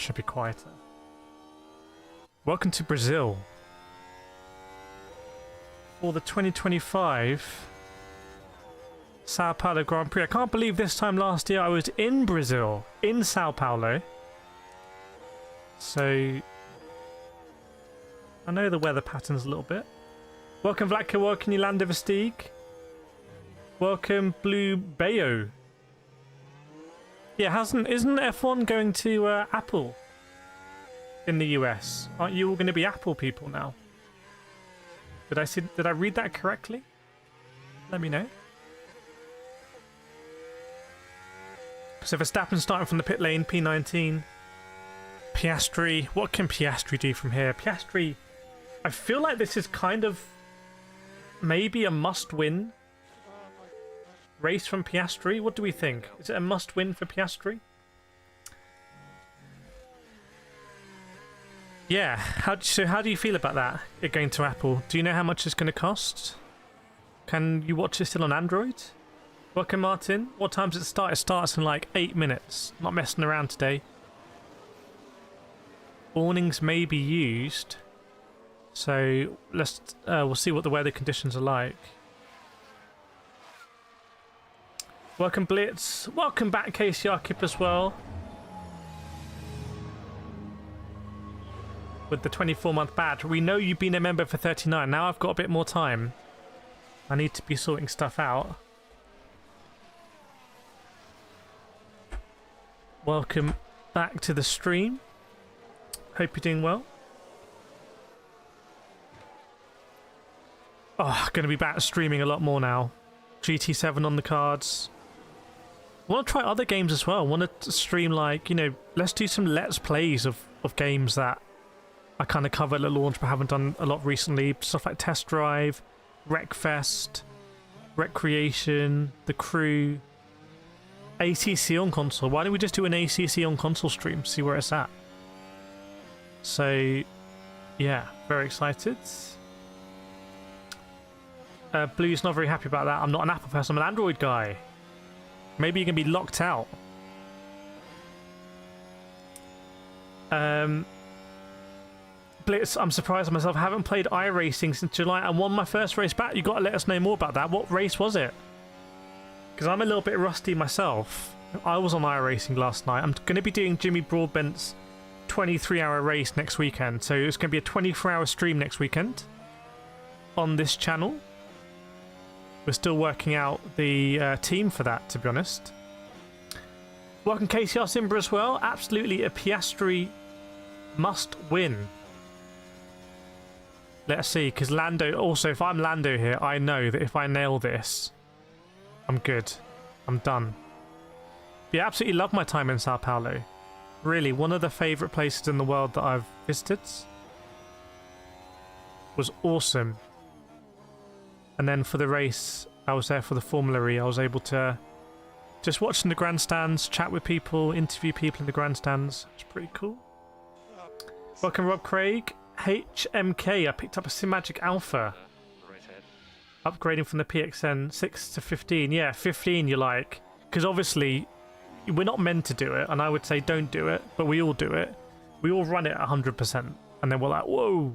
Should be quieter. Welcome to Brazil for the 2025 Sao Paulo Grand Prix. I can't believe this time last year I was in Brazil, in Sao Paulo. So I know the weather patterns a little bit. Welcome Vlatko, welcome Yolanda Vestig. Welcome Blue Bayo. Yeah, isn't F1 going to Apple in the US? Aren't you all going to be Apple people now? Did I read that correctly? Let me know. So Verstappen starting from the pit lane, P19. Piastri, what can Piastri do from here? Piastri, I feel like this is kind of maybe a must-win race from Piastri. What do we think? Is it a must-win for Piastri? Yeah, how do you feel about that, it going to Apple? Do you know how much it's going to cost? Can you watch it still on Android? Welcome, Martin. What time does it start? It starts in like 8 minutes. Not messing around today. Awnings may be used. So we'll see what the weather conditions are like. Welcome, Blitz. Welcome back, KCR Kip as well. With the 24-month badge. We know you've been a member for 39. Now I've got a bit more time. I need to be sorting stuff out. Welcome back to the stream. Hope you're doing well. Oh, going to be back streaming a lot more now. GT7 on the cards. I want to try other games as well. I want to stream, like, you know, let's do some Let's Plays of games that I kind of covered at launch but haven't done a lot recently. Stuff like Test Drive, Wreckfest, Recreation, The Crew, ACC on console. Why don't we just do an ACC on console stream, see where it's at? So, yeah, very excited. Blue's not very happy about that. I'm not an Apple person, I'm an Android guy. Maybe you're going to be locked out. Blitz, I'm surprised at myself. I haven't played iRacing since July. I won my first race back. You got to let us know more about that. What race was it? Because I'm a little bit rusty myself. I was on iRacing last night. I'm going to be doing Jimmy Broadbent's 23-hour race next weekend. So it's going to be a 24-hour stream next weekend on this channel. We're still working out the team for that, to be honest. Welcome KCR Simba as well. Absolutely a Piastri must win. Let's see, because Lando, also, if I'm Lando here, I know that if I nail this, I'm good. I'm done. Yeah, absolutely love my time in Sao Paulo. Really, one of the favourite places in the world that I've visited. Was awesome. And then for the race, I was there for the Formula E. I was able to just watch in the grandstands, chat with people, interview people in the grandstands. It's pretty cool. Welcome, Rob Craig. HMK, I picked up a SimMagic Alpha. Upgrading from the PXN 6 to 15. Yeah, 15 you like. Because obviously, we're not meant to do it. And I would say don't do it. But we all do it. We all run it at 100%. And then we're like, whoa.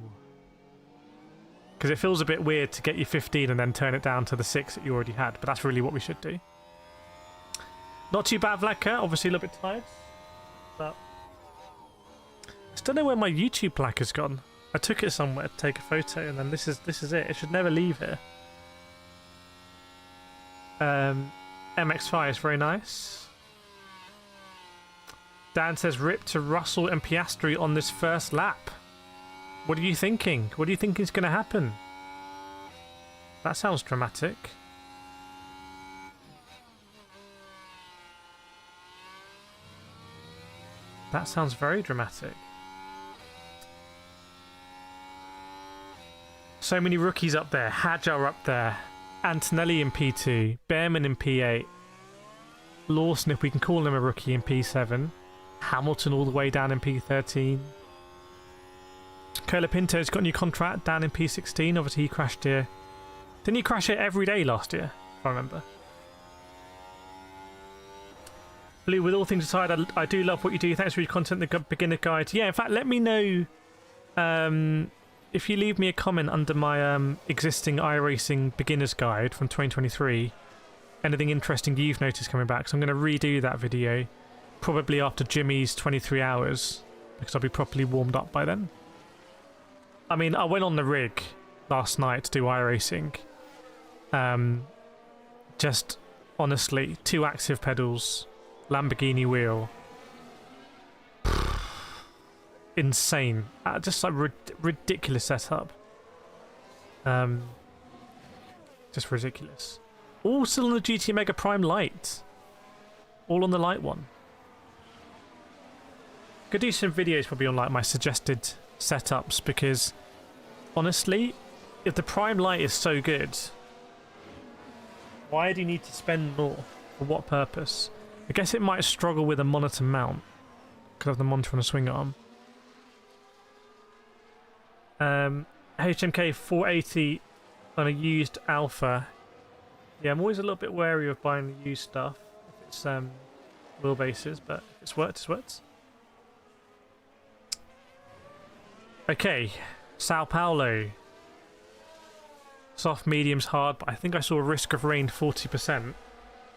Because it feels a bit weird to get you 15 and then turn it down to the 6 that you already had. But that's really what we should do. Not too bad, Vlaka. Obviously a little bit tired. But I still don't know where my YouTube placard's gone. I took it somewhere to take a photo, and then this is it. It should never leave here. MX5 is very nice. Dan says rip to Russell and Piastri on this first lap. What are you thinking? What do you think is going to happen? That sounds dramatic. That sounds very dramatic. So many rookies up there. Hadjar up there. Antonelli in P2. Behrman in P8. Lawson, if we can call him a rookie, in P7. Hamilton all the way down in P13. Colapinto's got a new contract down in P16. Obviously he crashed here. Didn't he crash here every day last year, if I remember? Blue, with all things aside, I do love what you do. Thanks for your content, the beginner guide. Yeah, in fact, let me know if you leave me a comment under my existing iRacing beginner's guide from 2023. Anything interesting you've noticed coming back? So I'm going to redo that video, probably after Jimmy's 23 hours, because I'll be properly warmed up by then. I mean, I went on the rig last night to do iRacing. Just honestly, 2 active pedals, Lamborghini wheel, insane. Just like ridiculous setup. Just ridiculous. All still on the GT Mega Prime Light. All on the light one. Could do some videos probably on like my suggested setups, because honestly, if the Prime Light is so good, why do you need to spend more? For what purpose? I guess it might struggle with a monitor mount because of the monitor on a swing arm. HMK 480 on a used Alpha. Yeah, I'm always a little bit wary of buying the used stuff if it's wheelbases, but if it's worked, it's worked. Okay, Sao Paulo. Soft, mediums, hard, but I think I saw a risk of rain 40%.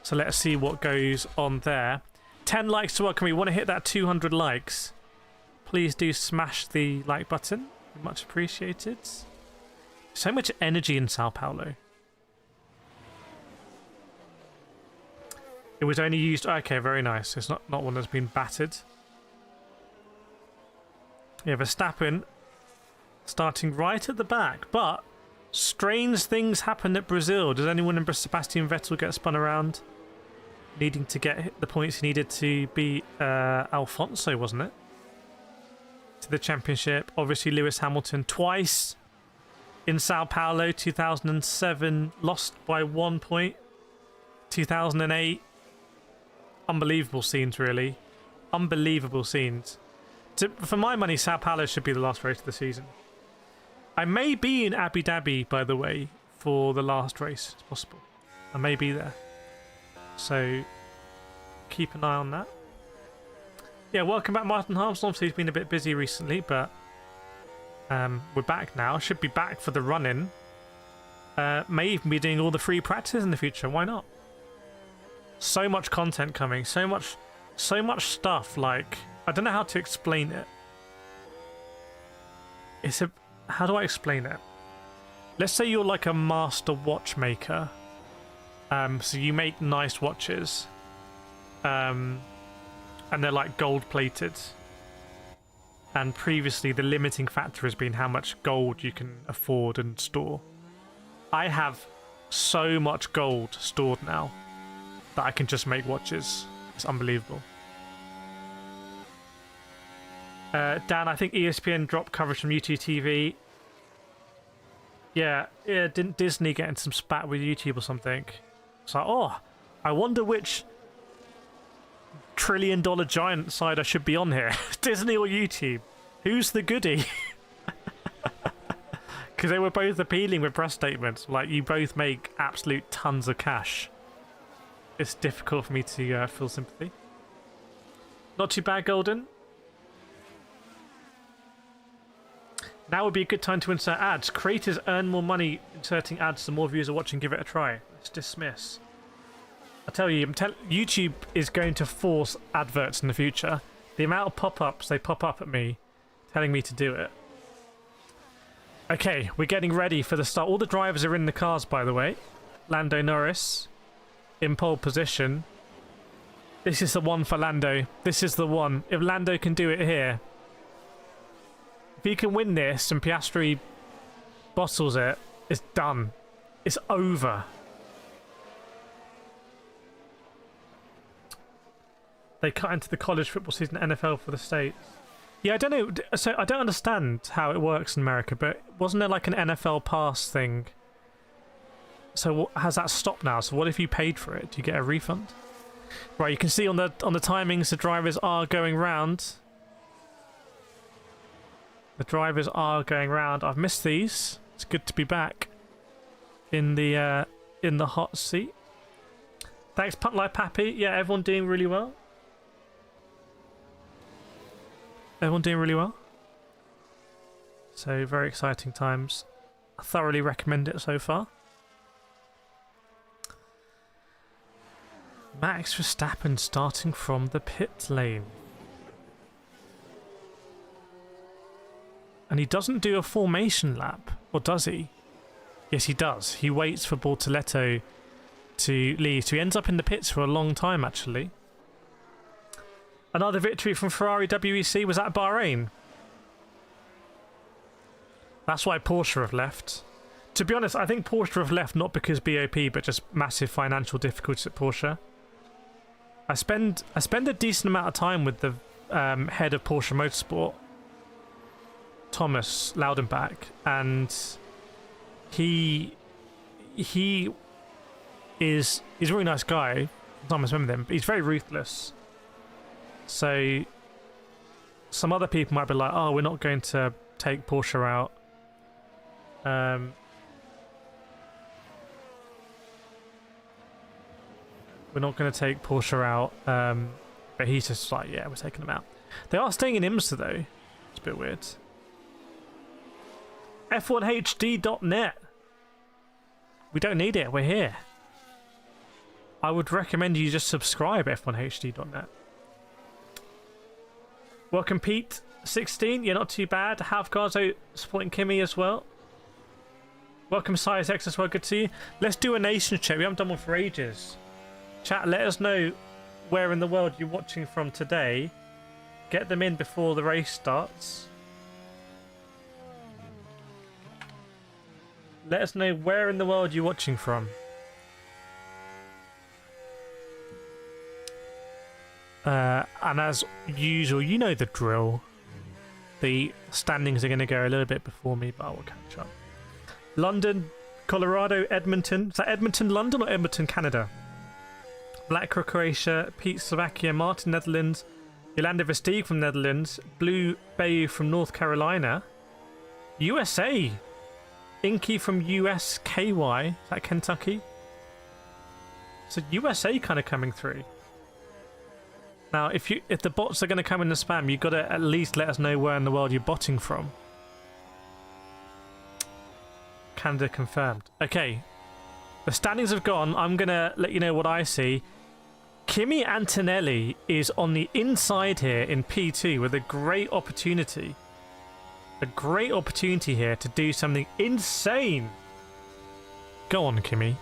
So let's see what goes on there. 10 likes to welcome me. Want to hit that 200 likes? Please do smash the like button. Much appreciated. So much energy in Sao Paulo. It was only used... Okay, very nice. It's not one that's been battered. Yeah, Verstappen starting right at the back, but strange things happened at Brazil. Does anyone in Sebastian Vettel get spun around, needing to get the points he needed to beat Alfonso, wasn't it? To the championship. Obviously, Lewis Hamilton twice in Sao Paulo. 2007, lost by 1 point. 2008, unbelievable scenes, really. Unbelievable scenes. For my money, Sao Paulo should be the last race of the season. I may be in Abu Dhabi, by the way, for the last race. It's possible. I may be there. So, keep an eye on that. Yeah, welcome back, Martin Harmson. Obviously, he's been a bit busy recently, but we're back now. Should be back for the run-in. May even be doing all the free practices in the future. Why not? So much content coming. So much stuff. Like, I don't know how to explain it. How do I explain it? Let's say you're like a master watchmaker. So you make nice watches. And they're like gold plated. And previously the limiting factor has been how much gold you can afford and store. I have so much gold stored now that I can just make watches. It's unbelievable. Dan, I think ESPN dropped coverage from YouTube TV. Yeah, didn't Disney get into some spat with YouTube or something? It's like, oh, I wonder which $1 trillion giant side I should be on here. Disney or YouTube? Who's the goodie? Because they were both appealing with press statements. Like, you both make absolute tons of cash. It's difficult for me to feel sympathy. Not too bad, Golden. Now would be a good time to insert ads. Creators earn more money inserting ads the more viewers are watching. Give it a try. Let's dismiss. I tell you, YouTube is going to force adverts in the future. The amount of pop-ups they pop up at me telling me to do it. Okay, we're getting ready for the start. All the drivers are in the cars, by the way. Lando Norris in pole position. This is the one for Lando. This is the one. If Lando can do it here, if he can win this and Piastri bottles it, it's done. It's over. They cut into the college football season, NFL for the States. Yeah, I don't know. So I don't understand how it works in America, but wasn't there like an NFL pass thing? So has that stopped now? So what if you paid for it? Do you get a refund? Right, you can see on the timings the drivers are going round. The drivers are going round. I've missed these. It's good to be back in the hot seat. Thanks, Punt Like Pappy. Yeah, everyone doing really well. Everyone doing really well. So very exciting times. I thoroughly recommend it so far. Max Verstappen starting from the pit lane. And he doesn't do a formation lap, or does he? Yes, he does. He waits for Bortoleto to leave. So he ends up in the pits for a long time, actually. Another victory from Ferrari WEC. Was that Bahrain? That's why Porsche have left. To be honest, I think Porsche have left not because BOP, but just massive financial difficulties at Porsche. I spend a decent amount of time with the head of Porsche Motorsport, Thomas Laudenbach, and he's a really nice guy. Sometimes remember him, but he's very ruthless. So some other people might be like, "Oh, we're not going to take Porsche out." We're not going to take Porsche out, but he's just like, yeah, we're taking them out. They are staying in IMSA though. It's a bit weird. F1HD.net. We don't need it. We're here. I would recommend you just subscribe. F1HD.net. Welcome, Pete. 16. Yeah, not too bad. Havgarzo supporting Kimmy as well. Welcome, Size X as well. Good to see you. Let's do a nation check. We haven't done one for ages. Chat, let us know where in the world you're watching from today. Get them in before the race starts. Let us know where in the world you're watching from. And as usual, you know the drill. The standings are going to go a little bit before me, but I will catch up. London, Colorado, Edmonton. Is that Edmonton, London, or Edmonton, Canada? Black Croatia, Pete, Slovakia, Martin, Netherlands, Yolanda Versteeg from Netherlands, Blue Bayou from North Carolina, USA, Inky from USKY, is that Kentucky? So USA kind of coming through. Now, if the bots are going to come in the spam, you've got to at least let us know where in the world you're botting from. Canada confirmed. Okay, the standings have gone. I'm going to let you know what I see. Kimi Antonelli is on the inside here in P2 with a great opportunity. A great opportunity here to do something insane. Go on, Kimi.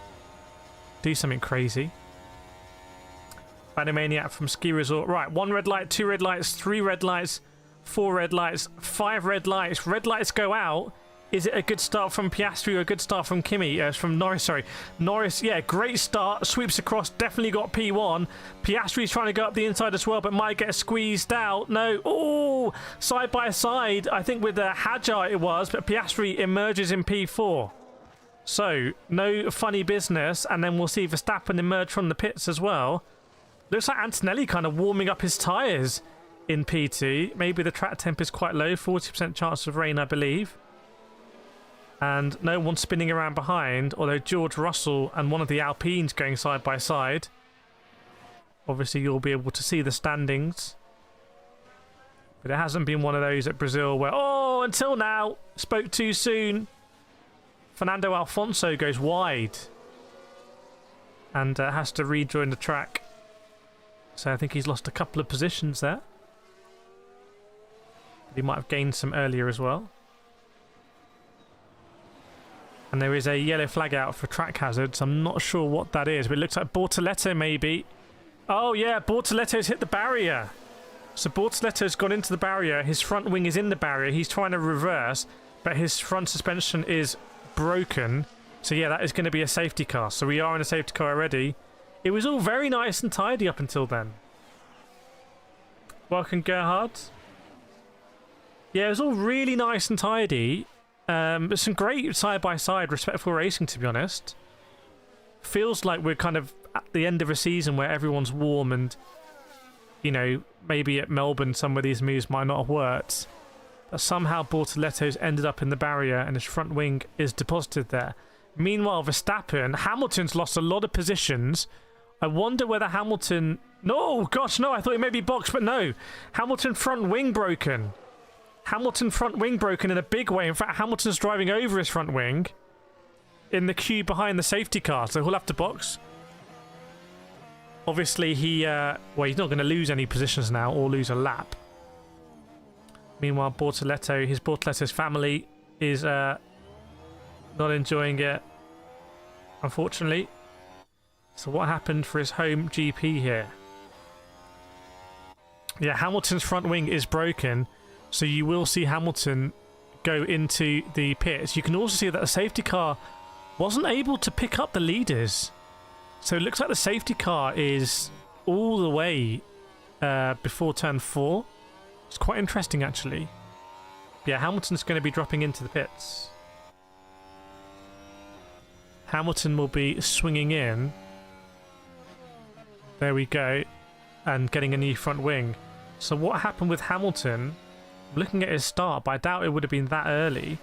Do something crazy. Bandomaniac from Ski Resort. Right, 1 red light, 2 red lights, 3 red lights, 4 red lights, 5 red lights. Red lights go out. Is it a good start from Piastri or a good start from Kimi? From Norris, sorry. Norris, yeah, great start. Sweeps across, definitely got P1. Piastri's trying to go up the inside as well, but might get squeezed out. No. Oh, side by side. I think with the Hadjar it was, but Piastri emerges in P4. So, no funny business. And then we'll see Verstappen emerge from the pits as well. Looks like Antonelli kind of warming up his tyres in P2. Maybe the track temp is quite low. 40% chance of rain, I believe. And no one spinning around behind, although George Russell and one of the Alpines going side by side. Obviously, you'll be able to see the standings. But it hasn't been one of those at Brazil where, oh, until now, spoke too soon. Fernando Alfonso goes wide and has to rejoin the track. So I think he's lost a couple of positions there. But he might have gained some earlier as well. And there is a yellow flag out for track hazards. I'm not sure what that is, but it looks like Bortoleto maybe. Oh yeah, Bortoleto's hit the barrier. So Bortoleto's gone into the barrier. His front wing is in the barrier. He's trying to reverse, but his front suspension is broken. So yeah, that is going to be a safety car. So we are in a safety car already. It was all very nice and tidy up until then. Welcome, Gerhard. Yeah, it was all really nice and tidy. But some great side-by-side respectful racing, to be honest. Feels like we're kind of at the end of a season where everyone's warm and, you know, maybe at Melbourne some of these moves might not have worked. But somehow Bortoleto's ended up in the barrier and his front wing is deposited there. Meanwhile, Verstappen, Hamilton's lost a lot of positions I wonder whether Hamilton... No, gosh, no, I thought it may be boxed, but no. Hamilton front wing broken. Hamilton front wing broken in a big way. In fact, Hamilton's driving over his front wing in the queue behind the safety car, so he'll have to box. Obviously, well, he's not going to lose any positions now or lose a lap. Meanwhile, his Bortoletto's family is not enjoying it, unfortunately. So what happened for his home GP here? Yeah, Hamilton's front wing is broken, so you will see Hamilton go into the pits. You can also see that the safety car wasn't able to pick up the leaders. So it looks like the safety car is all the way before turn 4. It's quite interesting, actually. Yeah, Hamilton's going to be dropping into the pits. Hamilton will be swinging in. There we go. And getting a new front wing. So what happened with Hamilton? Looking at his start, but I doubt it would have been that early.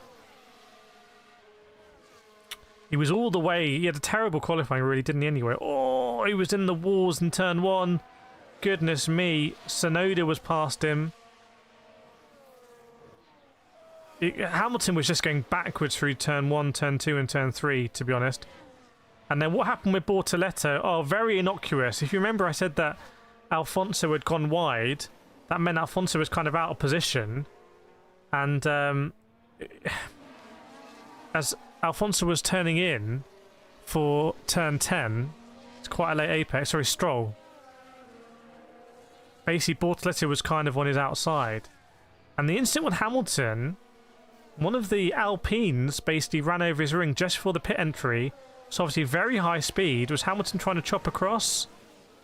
He was all the way. He had a terrible qualifying, really, didn't he, anyway? Oh, he was in the walls in turn 1. Goodness me. Tsunoda was past him. Hamilton was just going backwards through turn 1, turn 2 and turn 3, to be honest. And then what happened with Bortoletto? Oh, very innocuous. If you remember, I said that Alfonso had gone wide. That meant Alfonso was kind of out of position. And as Alfonso was turning in for turn 10, it's quite a late apex. Sorry, Stroll. Basically, Bortoletto was kind of on his outside. And the incident with Hamilton, one of the Alpines basically ran over his ring just before the pit entry. So obviously very high speed. Was Hamilton trying to chop across?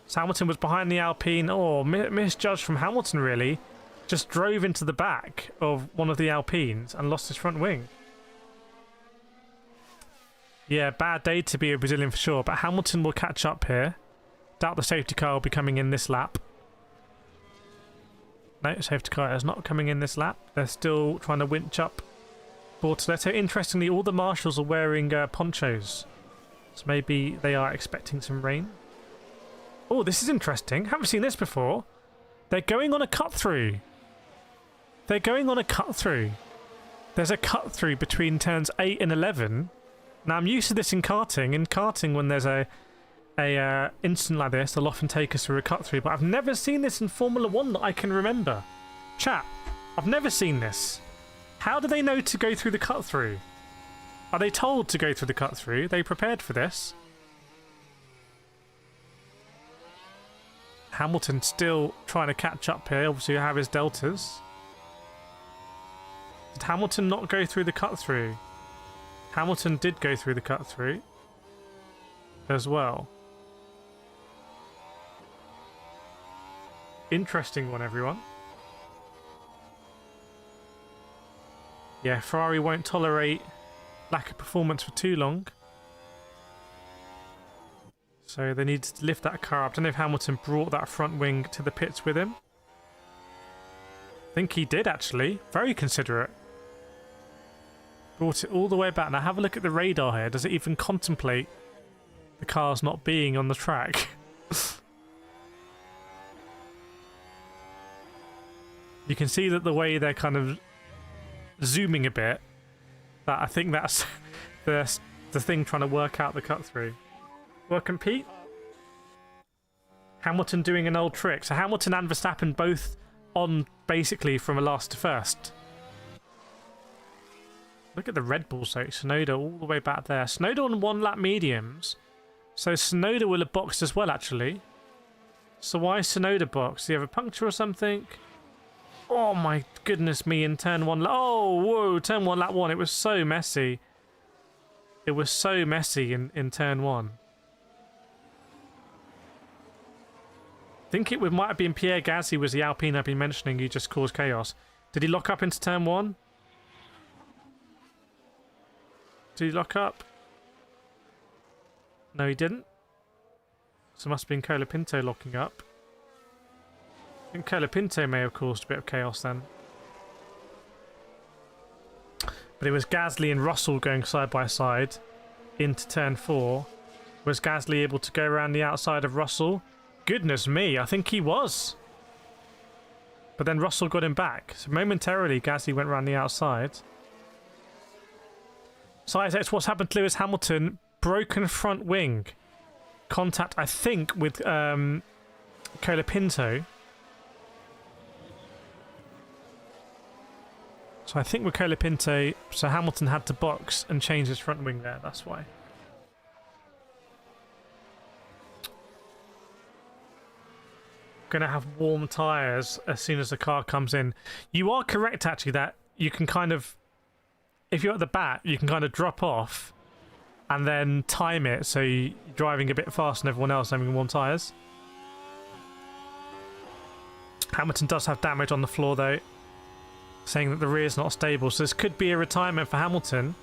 So Hamilton was behind the Alpine. Oh, misjudged from Hamilton, really. Just drove into the back of one of the Alpines and lost his front wing. Yeah, bad day to be a Brazilian for sure. But Hamilton will catch up here. Doubt the safety car will be coming in this lap. No, safety car is not coming in this lap. They're still trying to winch up Bortoletto. Interestingly, all the marshals are wearing ponchos. So maybe they are expecting some rain. Oh, this is interesting. Haven't seen this before. They're going on a cut-through. They're going on a cut-through. There's a cut-through between turns 8 and 11. Now, I'm used to this in karting. In karting, when there's a incident like this, they'll often take us through a cut-through. But I've never seen this in Formula 1 that I can remember. Chat, I've never seen this. How do they know to go through the cut-through? Are they told to go through the cut-through? Are they prepared for this? Hamilton still trying to catch up here. Obviously, have his deltas. Did Hamilton not go through the cut-through? Hamilton did go through the cut-through as well. Interesting one, everyone. Yeah, Ferrari won't tolerate lack of performance for too long. So they need to lift that car up. I don't know if Hamilton brought that front wing to the pits with him. I think he did, actually. Very considerate. Brought it all the way back. Now have a look at the radar here. Does it even contemplate the cars not being on the track? You can see that the way they're kind of zooming a bit, that I think that's the thing trying to work out the cut through. Well, compete. Hamilton doing an old trick. So Hamilton and Verstappen both on basically from a last to first. Look at the Red Bull so Tsunoda all the way back there. Tsunoda on 1 lap mediums. So Tsunoda will have boxed as well, actually. So why Tsunoda boxed? Do you have a puncture or something? Oh my goodness me, in turn 1. Oh, whoa, turn 1, lap 1. It was so messy. It was so messy in turn 1. I think it might have been Pierre Gasly was the Alpine I've been mentioning who just caused chaos. Did he lock up into turn 1? Did he lock up? No, he didn't. So it must have been Colapinto locking up. I think Colapinto may have caused a bit of chaos then. But it was Gasly and Russell going side by side into turn 4. Was Gasly able to go around the outside of Russell? Goodness me, I think he was. But then Russell got him back. So momentarily, Gasly went around the outside. Size what's happened to Lewis Hamilton? Broken front wing. Contact, I think, with Colapinto. So I think with Colapinto, so Hamilton had to box and change his front wing there. That's why. Going to have warm tyres as soon as the car comes in. You are correct, actually, that you can kind of, if you're at the back, you can kind of drop off and then time it so you're driving a bit faster than everyone else having warm tyres. Hamilton does have damage on the floor, though, saying that the rear is not stable, so this could be a retirement for Hamilton.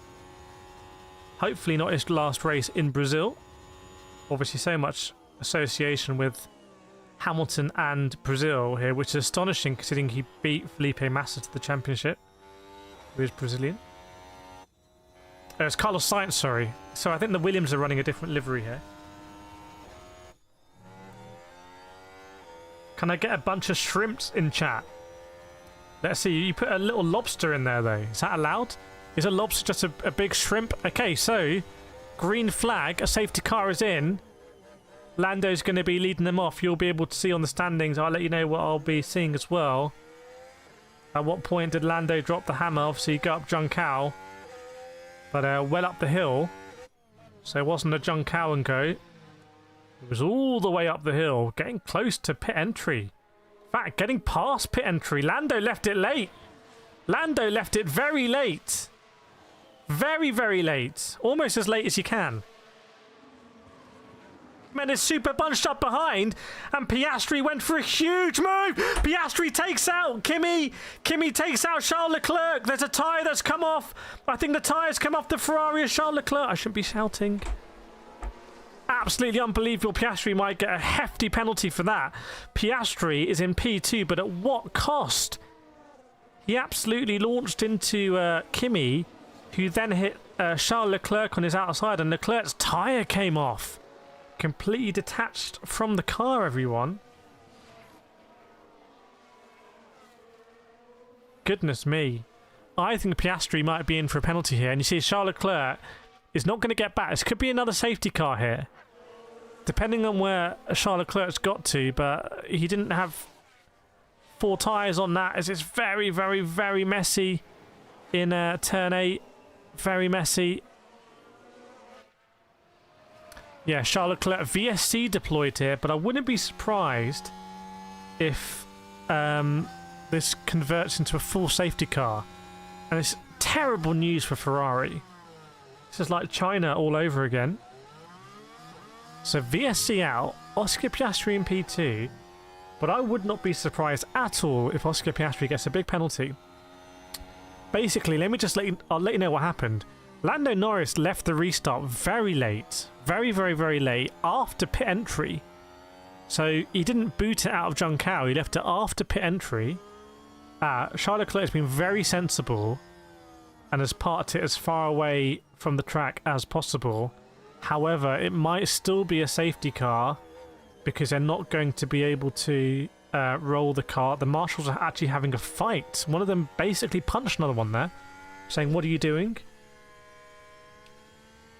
Hopefully not his last race in Brazil. Obviously so much association with Hamilton and Brazil here, which is astonishing considering he beat Felipe Massa to the championship, who is Brazilian. It's Carlos Sainz, sorry. So I think the Williams are running a different livery here. Can I get a bunch of shrimps in chat? Let's see, you put a little lobster in there though. Is that allowed? Is a lobster just a big shrimp? Okay, so green flag, a safety car is in. Lando's going to be leading them off. You'll be able to see on the standings. I'll let you know what I'll be seeing as well. At what point did Lando drop the hammer? Obviously, he got up Junção, but well up the hill. So it wasn't a Junção and go. It was all the way up the hill, getting close to pit entry. In fact, getting past pit entry. Lando left it late. Lando left it very late. Very, very late. Almost as late as you can. Man is super bunched up behind, and Piastri went for a huge move. Piastri takes out Kimi. Kimi takes out Charles Leclerc. There's a tyre that's come off. I think the tyre's come off the Ferrari of Charles Leclerc. I shouldn't be shouting. Absolutely unbelievable. Piastri might get a hefty penalty for that. Piastri is in P2, but at what cost? He absolutely launched into Kimi, who then hit Charles Leclerc on his outside, and Leclerc's tyre came off. Completely detached from the car, everyone. Goodness me. I think Piastri might be in for a penalty here. And you see Charles Leclerc is not going to get back. This could be another safety car here, depending on where Charles Leclerc's got to. But he didn't have 4 tyres on that, as it's very, very, very messy in turn 8. Very messy. Yeah, Charles Leclerc VSC deployed here, but I wouldn't be surprised if this converts into a full safety car. And it's terrible news for Ferrari. This is like China all over again. So VSC out, Oscar Piastri in P2, but I would not be surprised at all if Oscar Piastri gets a big penalty. Basically, I'll let you know what happened. Lando Norris left the restart very late. Very, very, very late after pit entry. So he didn't boot it out of Junção. He left it after pit entry. Charles Leclerc has been very sensible and has parked it as far away from the track as possible. However, it might still be a safety car because they're not going to be able to roll the car. The marshals are actually having a fight. One of them basically punched another one there, saying, "What are you doing?"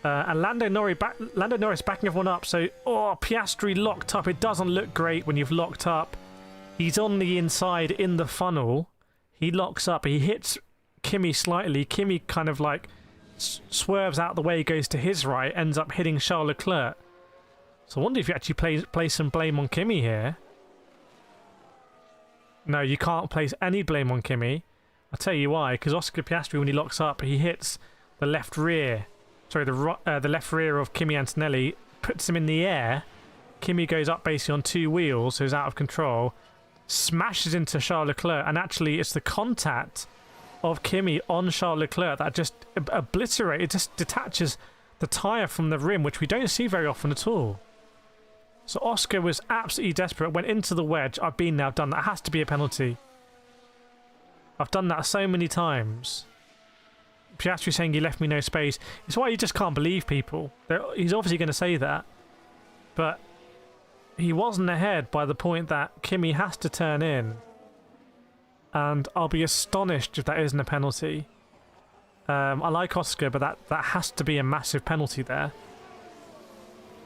And Lando Norris backing everyone up. So, Piastri locked up. It doesn't look great when you've locked up. He's on the inside in the funnel. He locks up. He hits Kimi slightly. Kimi kind of like swerves out the way, goes to his right, ends up hitting Charles Leclerc. So I wonder if you actually place some blame on Kimi here. No, you can't place any blame on Kimi. I'll tell you why. Because Oscar Piastri, when he locks up, he hits the left rear. Sorry, the left rear of Kimi Antonelli, puts him in the air. Kimi goes up basically on 2 wheels, so he's out of control. Smashes into Charles Leclerc, and actually it's the contact of Kimi on Charles Leclerc that just obliterates, it just detaches the tyre from the rim, which we don't see very often at all. So Oscar was absolutely desperate, went into the wedge. I've been there, I've done that. It has to be a penalty. I've done that so many times. Piastri saying you left me no space. It's why you just can't believe people. He's obviously going to say that. But he wasn't ahead by the point that Kimi has to turn in. And I'll be astonished if that isn't a penalty. I like Oscar, but that has to be a massive penalty there.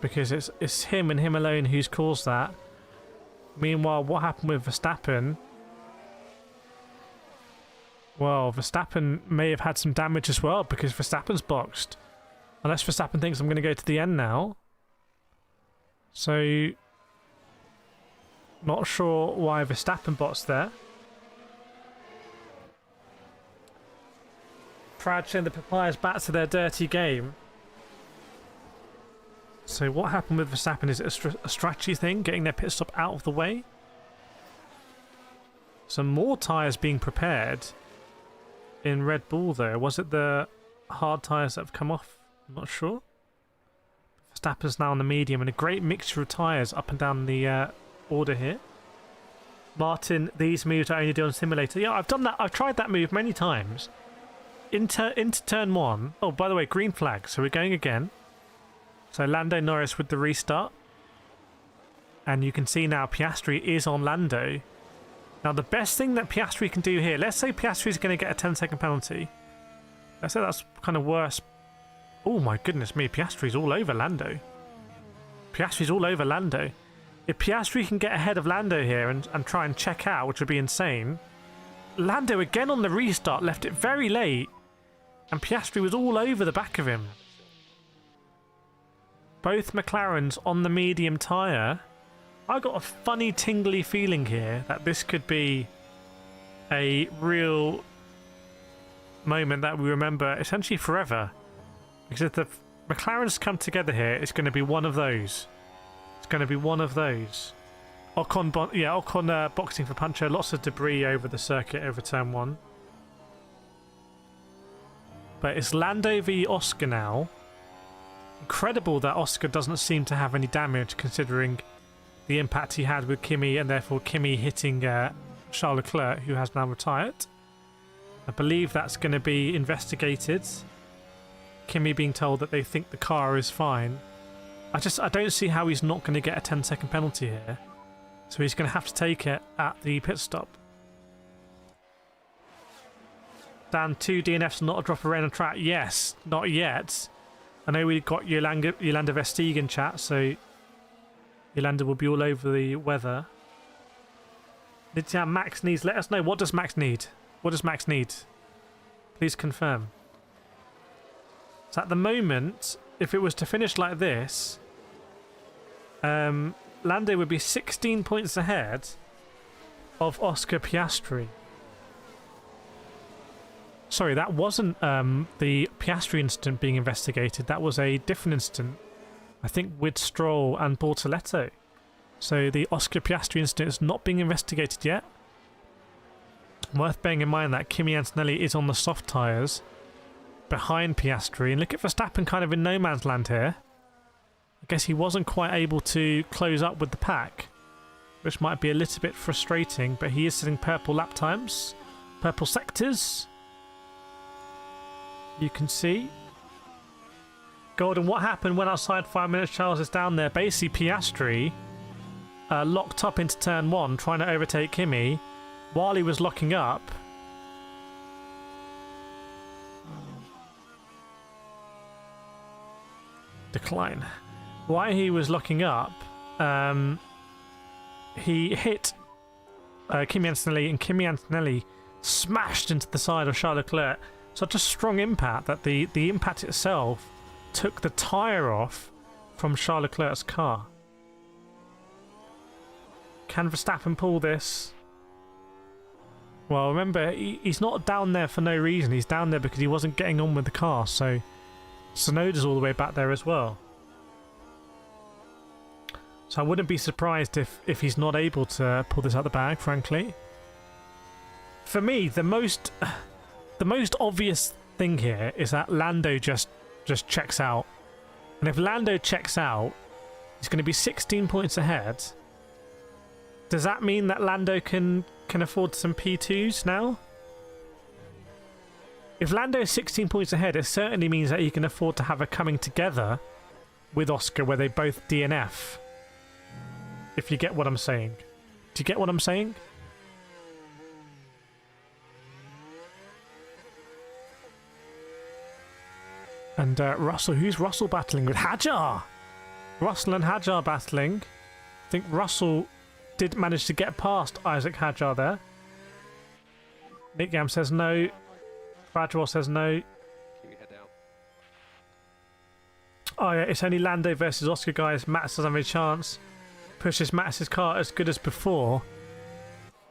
Because it's him and him alone who's caused that. Meanwhile, what happened with Verstappen? Well, Verstappen may have had some damage as well because Verstappen's boxed. Unless Verstappen thinks I'm going to go to the end now. So, not sure why Verstappen boxed there. Proud showing the players back to their dirty game. So what happened with Verstappen? Is it a strategy thing? Getting their pit stop out of the way? Some more tyres being prepared in Red Bull though. Was it the hard tyres that have come off? I'm not sure. Verstappen's now on the medium and a great mixture of tyres up and down the order here. Martin, these moves I only do on simulator. Yeah, I've done that. I've tried that move many times. Into turn 1. Oh, by the way, green flag. So we're going again. So Lando Norris with the restart. And you can see now Piastri is on Lando. Now the best thing that Piastri can do here, let's say Piastri is going to get a 10-second penalty. Let's say that's kind of worse. Oh my goodness me, Piastri's all over Lando. Piastri's all over Lando. If Piastri can get ahead of Lando here and try and check out, which would be insane. Lando again on the restart left it very late. And Piastri was all over the back of him. Both McLarens on the medium tyre. I got a funny tingly feeling here that this could be a real moment that we remember essentially forever. Because if the McLarens come together here, it's going to be one of those. It's going to be one of those. Ocon boxing for puncher. Lots of debris over the circuit over turn 1. But it's Lando v Oscar now. Incredible that Oscar doesn't seem to have any damage considering the impact he had with Kimi and therefore Kimi hitting Charles Leclerc, who has now retired. I believe that's going to be investigated. Kimi being told that they think the car is fine. I don't see how he's not going to get a 10-second penalty here. So he's going to have to take it at the pit stop. Dan, 2 DNFs, not a drop of rain on track. Yes, not yet. I know we got Yolanda Vestig in chat, so Yolanda will be all over the weather. Max needs. Let us know. What does Max need? What does Max need? Please confirm. So at the moment, if it was to finish like this, Lando would be 16 points ahead of Oscar Piastri. Sorry, that wasn't the Piastri incident being investigated. That was a different incident, I think, with Stroll and Bortoletto. So the Oscar Piastri incident is not being investigated yet. Worth bearing in mind that Kimi Antonelli is on the soft tyres behind Piastri. And look at Verstappen kind of in no man's land here. I guess he wasn't quite able to close up with the pack, which might be a little bit frustrating, but he is sitting purple lap times, purple sectors. You can see. Golden, what happened when outside 5 minutes Charles is down there? Basically, Piastri locked up into turn 1, trying to overtake Kimi. While he was locking up, decline. While he was locking up, he hit Kimi Antonelli, and Kimi Antonelli smashed into the side of Charles Leclerc. Such a strong impact that the impact itself took the tyre off from Charles Leclerc's car. Can Verstappen pull this? Well, remember, he's not down there for no reason. He's down there because he wasn't getting on with the car, so Tsunoda's all the way back there as well. So I wouldn't be surprised if he's not able to pull this out the bag, frankly. For me, the most obvious thing here is that Lando just checks out. And if Lando checks out, he's going to be 16 points ahead. Does that mean that Lando can afford some P2s now? If Lando is 16 points ahead, it certainly means that he can afford to have a coming together with Oscar where they both DNF. If you get what I'm saying. Do you get what I'm saying? And Russell, who's Russell battling with? Hadjar! Russell and Hadjar battling. I think Russell did manage to get past Isaac Hadjar there. Nick Gam says no. Badgerwell says no. Keep your head down. Oh yeah, it's only Lando versus Oscar, guys. Max doesn't have any chance. Pushes Max's car as good as before.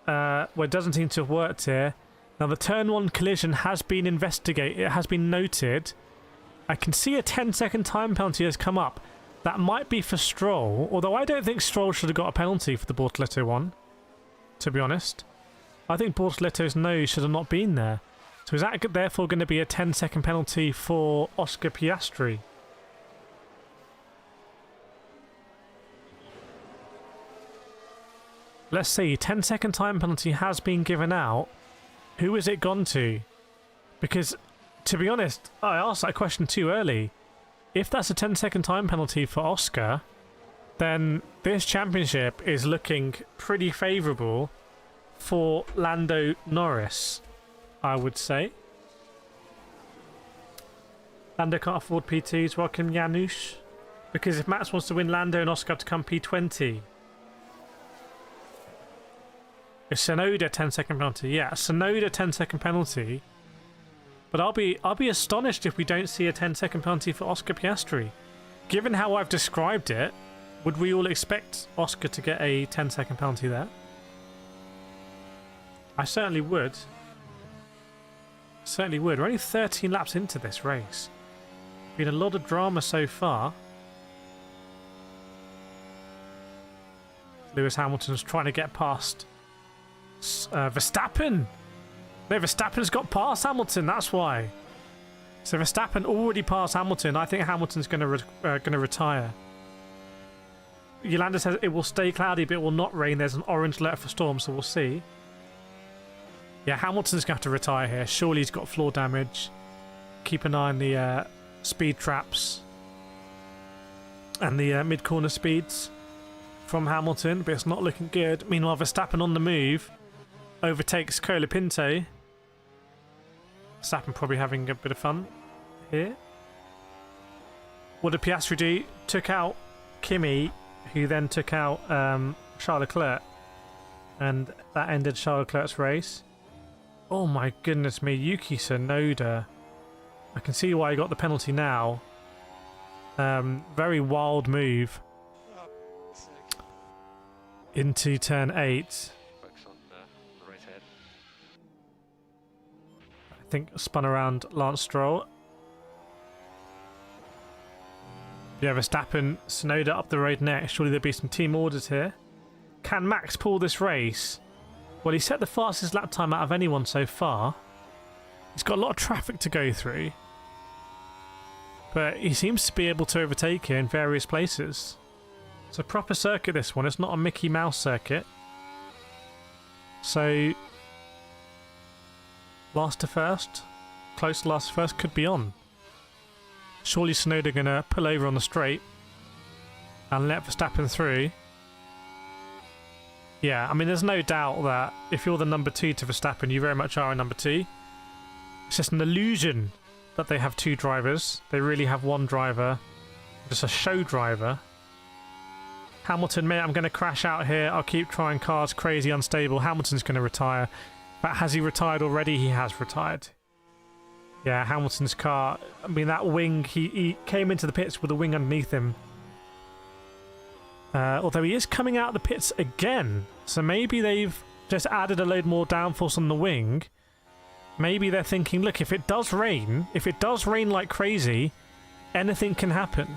Well, it doesn't seem to have worked here. Now the turn 1 collision has been investigated. It has been noted. I can see a 10-second time penalty has come up. That might be for Stroll, although I don't think Stroll should have got a penalty for the Bortoletto one, to be honest. I think Bortoletto's nose should have not been there. So is that therefore going to be a 10-second penalty for Oscar Piastri? Let's see, 10-second time penalty has been given out. Who has it gone to? Because, to be honest, I asked that question too early. If that's a 10-second time penalty for Oscar, then this championship is looking pretty favourable for Lando Norris, I would say. Lando can't afford P2s. Welcome, Janusz. Because if Max wants to win, Lando and Oscar have to come P20. Is Sonoda 10-second penalty? Yeah, Sonoda 10-second penalty. But I'll be astonished if we don't see a 10-second penalty for Oscar Piastri. Given how I've described it, would we all expect Oscar to get a 10-second penalty there? I certainly would. Certainly would. We're only 13 laps into this race. Been a lot of drama so far. Lewis Hamilton's trying to get past Verstappen. No, Verstappen's got past Hamilton. That's why. So Verstappen already passed Hamilton. I think Hamilton's going to retire. Yolanda says it will stay cloudy, but it will not rain. There's an orange alert for storm, so we'll see. Yeah, Hamilton's going to have to retire here. Surely he's got floor damage. Keep an eye on the speed traps and the mid-corner speeds from Hamilton, but it's not looking good. Meanwhile, Verstappen on the move overtakes Colapinto. Verstappen probably having a bit of fun here. What did Piastri do? Took out Kimi, who then took out Charles Leclerc, and that ended Charles Leclerc's race. Oh my goodness me, Yuki Tsunoda. I can see why he got the penalty now. Very wild move into turn 8. Focus on the right head. I think spun around Lance Stroll. Yeah, Verstappen, Tsunoda up the road next. Surely there'll be some team orders here. Can Max pull this race? Well, he set the fastest lap time out of anyone so far. He's got a lot of traffic to go through. But he seems to be able to overtake here in various places. It's a proper circuit, this one. It's not a Mickey Mouse circuit. So, last to first, close to last to first could be on. Surely Tsunoda going to pull over on the straight and let Verstappen through. Yeah, I mean, there's no doubt that if you're the number 2 to Verstappen, you very much are a number 2. It's just an illusion that they have 2 drivers. They really have 1 driver, just a show driver. Hamilton, mate, I'm going to crash out here. I'll keep trying cars, crazy, unstable. Hamilton's going to retire. But has he retired already? He has retired. Yeah, Hamilton's car, I mean, that wing, he came into the pits with a wing underneath him. Although he is coming out of the pits again. So maybe they've just added a load more downforce on the wing. Maybe they're thinking, look, if it does rain like crazy, anything can happen.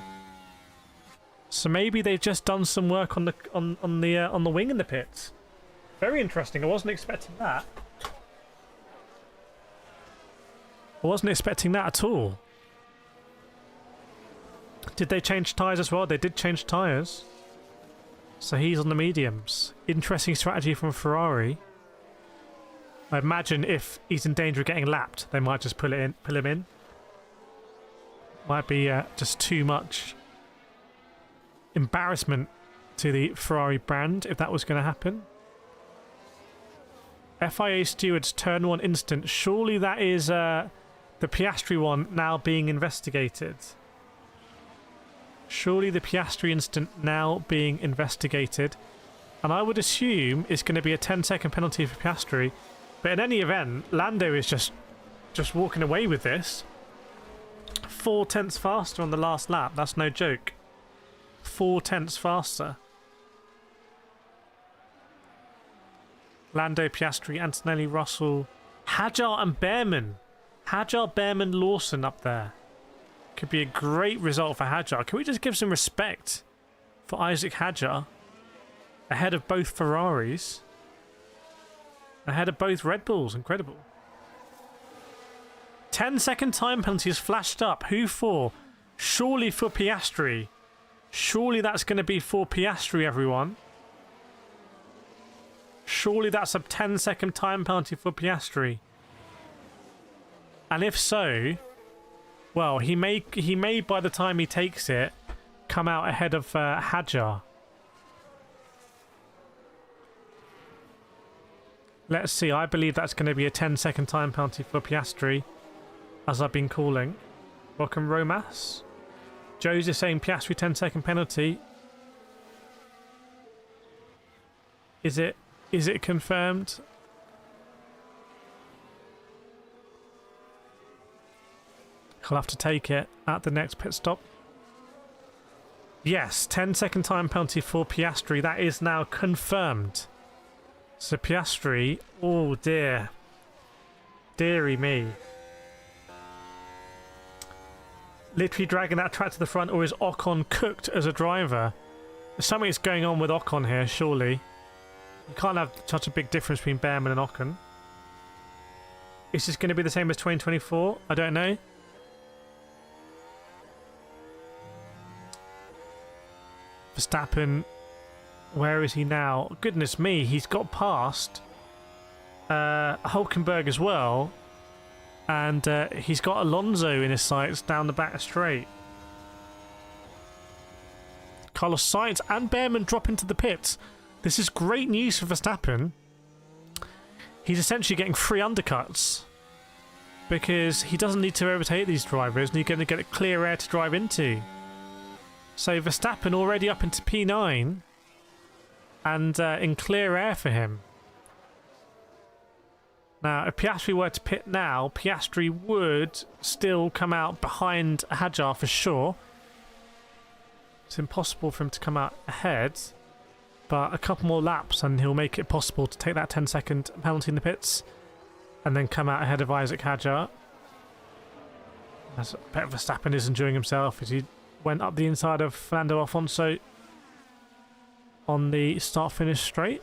So maybe they've just done some work on the wing in the pits. Very interesting. I wasn't expecting that. I wasn't expecting that at all. Did they change tyres as well? They did change tyres. So he's on the mediums. Interesting strategy from Ferrari. I imagine if he's in danger of getting lapped, they might just pull him in. Might be just too much embarrassment to the Ferrari brand if that was going to happen. FIA stewards turn 1 incident. Surely that is the Piastri one now being investigated. Surely the Piastri incident now being investigated. And I would assume it's going to be a 10-second penalty for Piastri. But in any event, Lando is just walking away with this. 4 tenths faster on the last lap. That's no joke. 4 tenths faster. Lando, Piastri, Antonelli, Russell, Hadjar and Behrman. Hadjar, Behrman, Lawson up there. Could be a great result for Hadjar. Can we just give some respect for Isaac Hadjar? Ahead of both Ferraris. Ahead of both Red Bulls. Incredible. 10-second time penalty is flashed up. Who for? Surely for Piastri. Surely that's going to be for Piastri, everyone. Surely that's a 10-second time penalty for Piastri. And if so, well, he may by the time he takes it come out ahead of Hadjar. Let's see. I believe that's going to be a 10-second time penalty for Piastri, as I've been calling. Welcome, Romas. Joe's is saying Piastri 10-second penalty. Is it confirmed? He'll have to take it at the next pit stop. Yes, 10-second time penalty for Piastri. That is now confirmed. So Piastri, oh dear. Deary me. Literally dragging that track to the front, or is Ocon cooked as a driver? Something's going on with Ocon here, surely. You can't have such a big difference between Behrman and Ocon. Is this going to be the same as 2024? I don't know. Verstappen, where is he now? Goodness me, he's got past Hulkenberg as well. And he's got Alonso in his sights down the back straight. Carlos Sainz and Behrman drop into the pits. This is great news for Verstappen. He's essentially getting free undercuts because he doesn't need to overtake these drivers and he's going to get a clear air to drive into. So Verstappen already up into P9 and in clear air for him. Now, if Piastri were to pit now, Piastri would still come out behind Hadjar for sure. It's impossible for him to come out ahead. But a couple more laps and he'll make it possible to take that 10-second penalty in the pits and then come out ahead of Isaac Hadjar. I bet Verstappen is enjoying himself as he went up the inside of Fernando Alonso on the start-finish straight.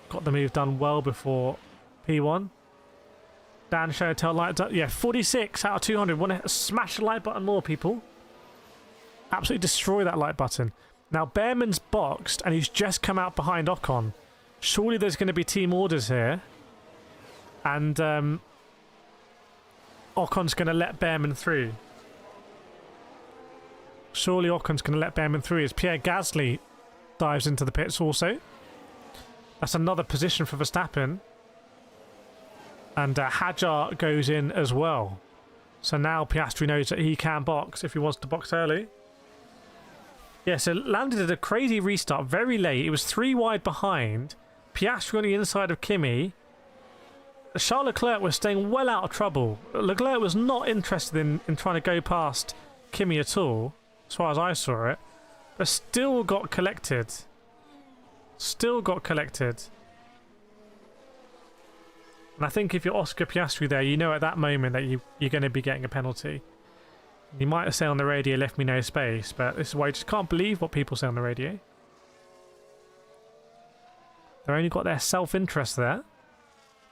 Got the move done well before P1. Dan Showtail light up. Yeah, 46 out of 200. Want to smash the like button more, people? Absolutely destroy that like button. Now, Behrman's boxed, and he's just come out behind Ocon. Surely there's going to be team orders here. And Ocon's going to let Behrman through. Surely Ocon's going to let Behrman through as Pierre Gasly dives into the pits also. That's another position for Verstappen. And Hadjar goes in as well. So now Piastri knows that he can box if he wants to box early. Yeah, so Lando did a crazy restart very late. It was 3 wide behind. Piastri on the inside of Kimi. Charles Leclerc was staying well out of trouble. Leclerc was not interested in trying to go past Kimi at all, as far as I saw it. But still got collected. Still got collected. And I think if you're Oscar Piastri there, you know at that moment that you're going to be getting a penalty. You might have said on the radio, left me no space, but this is why you just can't believe what people say on the radio. They've only got their self-interest there.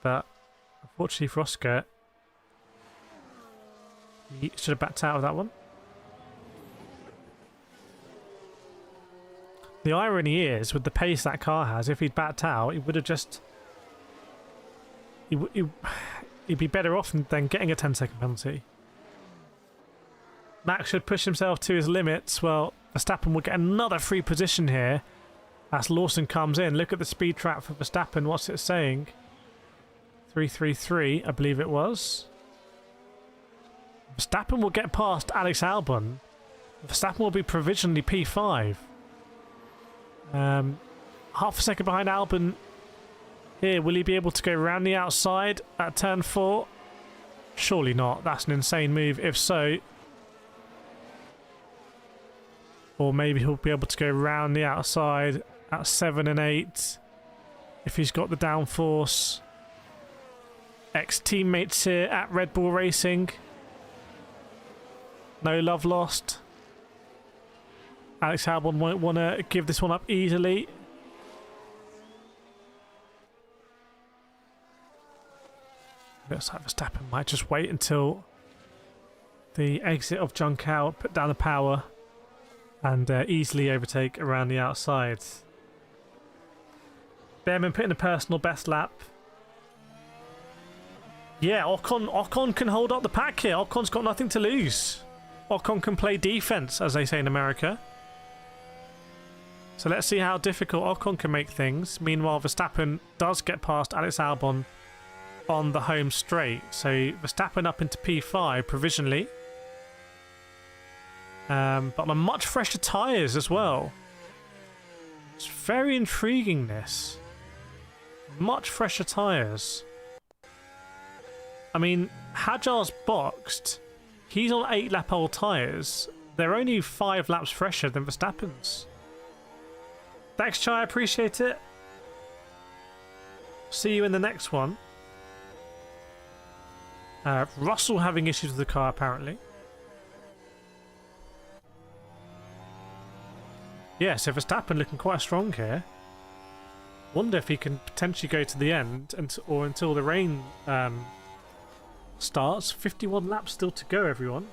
But unfortunately for Oscar, he should have backed out of that one. The irony is, with the pace that car has, if he'd backed out, he would have just he'd be better off than getting a 10-second penalty. Max should push himself to his limits. Well, Verstappen will get another free position here as Lawson comes in. Look at the speed trap for Verstappen. What's it saying? 333, I believe it was. Verstappen will get past Alex Albon. Verstappen will be provisionally P5. Half a second behind Albon. Here, will he be able to go around the outside at turn 4? Surely not. That's an insane move. If so, or maybe he'll be able to go around the outside at 7 and 8 if he's got the downforce. Ex-teammates here at Red Bull Racing. No love lost. Alex Albon won't want to give this one up easily. Looks like Verstappen might just wait until the exit of Junkow, put down the power, and easily overtake around the outside. Behrman putting a personal best lap. Yeah, Ocon can hold up the pack here. Ocon's got nothing to lose. Ocon can play defense, as they say in America. So let's see how difficult Ocon can make things. Meanwhile, Verstappen does get past Alex Albon on the home straight. So Verstappen up into P5 provisionally. But on much fresher tyres as well. It's very intriguing, this. Much fresher tyres. I mean, Hadjar's boxed. He's on 8-lap-old tyres. They're only 5 laps fresher than Verstappen's. Thanks, Chai. I appreciate it. See you in the next one. Russell having issues with the car, apparently. Yeah, so Verstappen looking quite strong here. Wonder if he can potentially go to the end or until the rain starts. 51 laps still to go, everyone.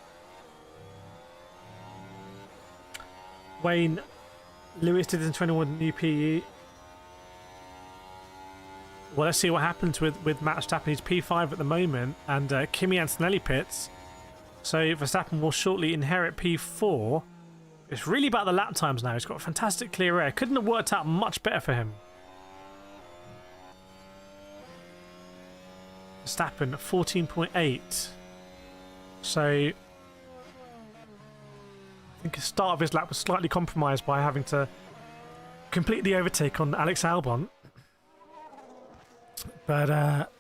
Wayne Lewis did in 21 new PE. Well, let's see what happens with Max Verstappen. He's P5 at the moment, and Kimi Antonelli pits. So Verstappen will shortly inherit P4. It's really about the lap times now. He's got fantastic clear air. Couldn't have worked out much better for him. Verstappen 14.8. So I think the start of his lap was slightly compromised by having to complete the overtake on Alex Albon. But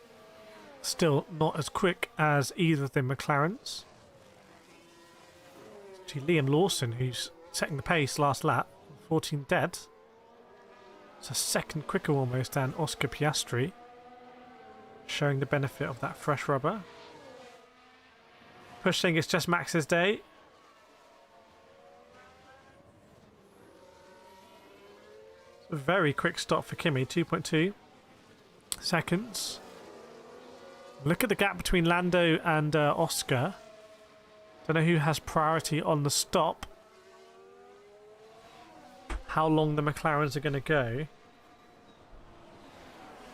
still not as quick as either of the McLarens. Actually, Liam Lawson, who's setting the pace last lap, 14 dead. It's a second quicker almost than Oscar Piastri, showing the benefit of that fresh rubber. Pushing, it's just Max's day. It's a very quick stop for Kimi, 2.2 seconds. Look at the gap between Lando and Oscar. Don't know who has priority on the stop. How long the McLarens are going to go.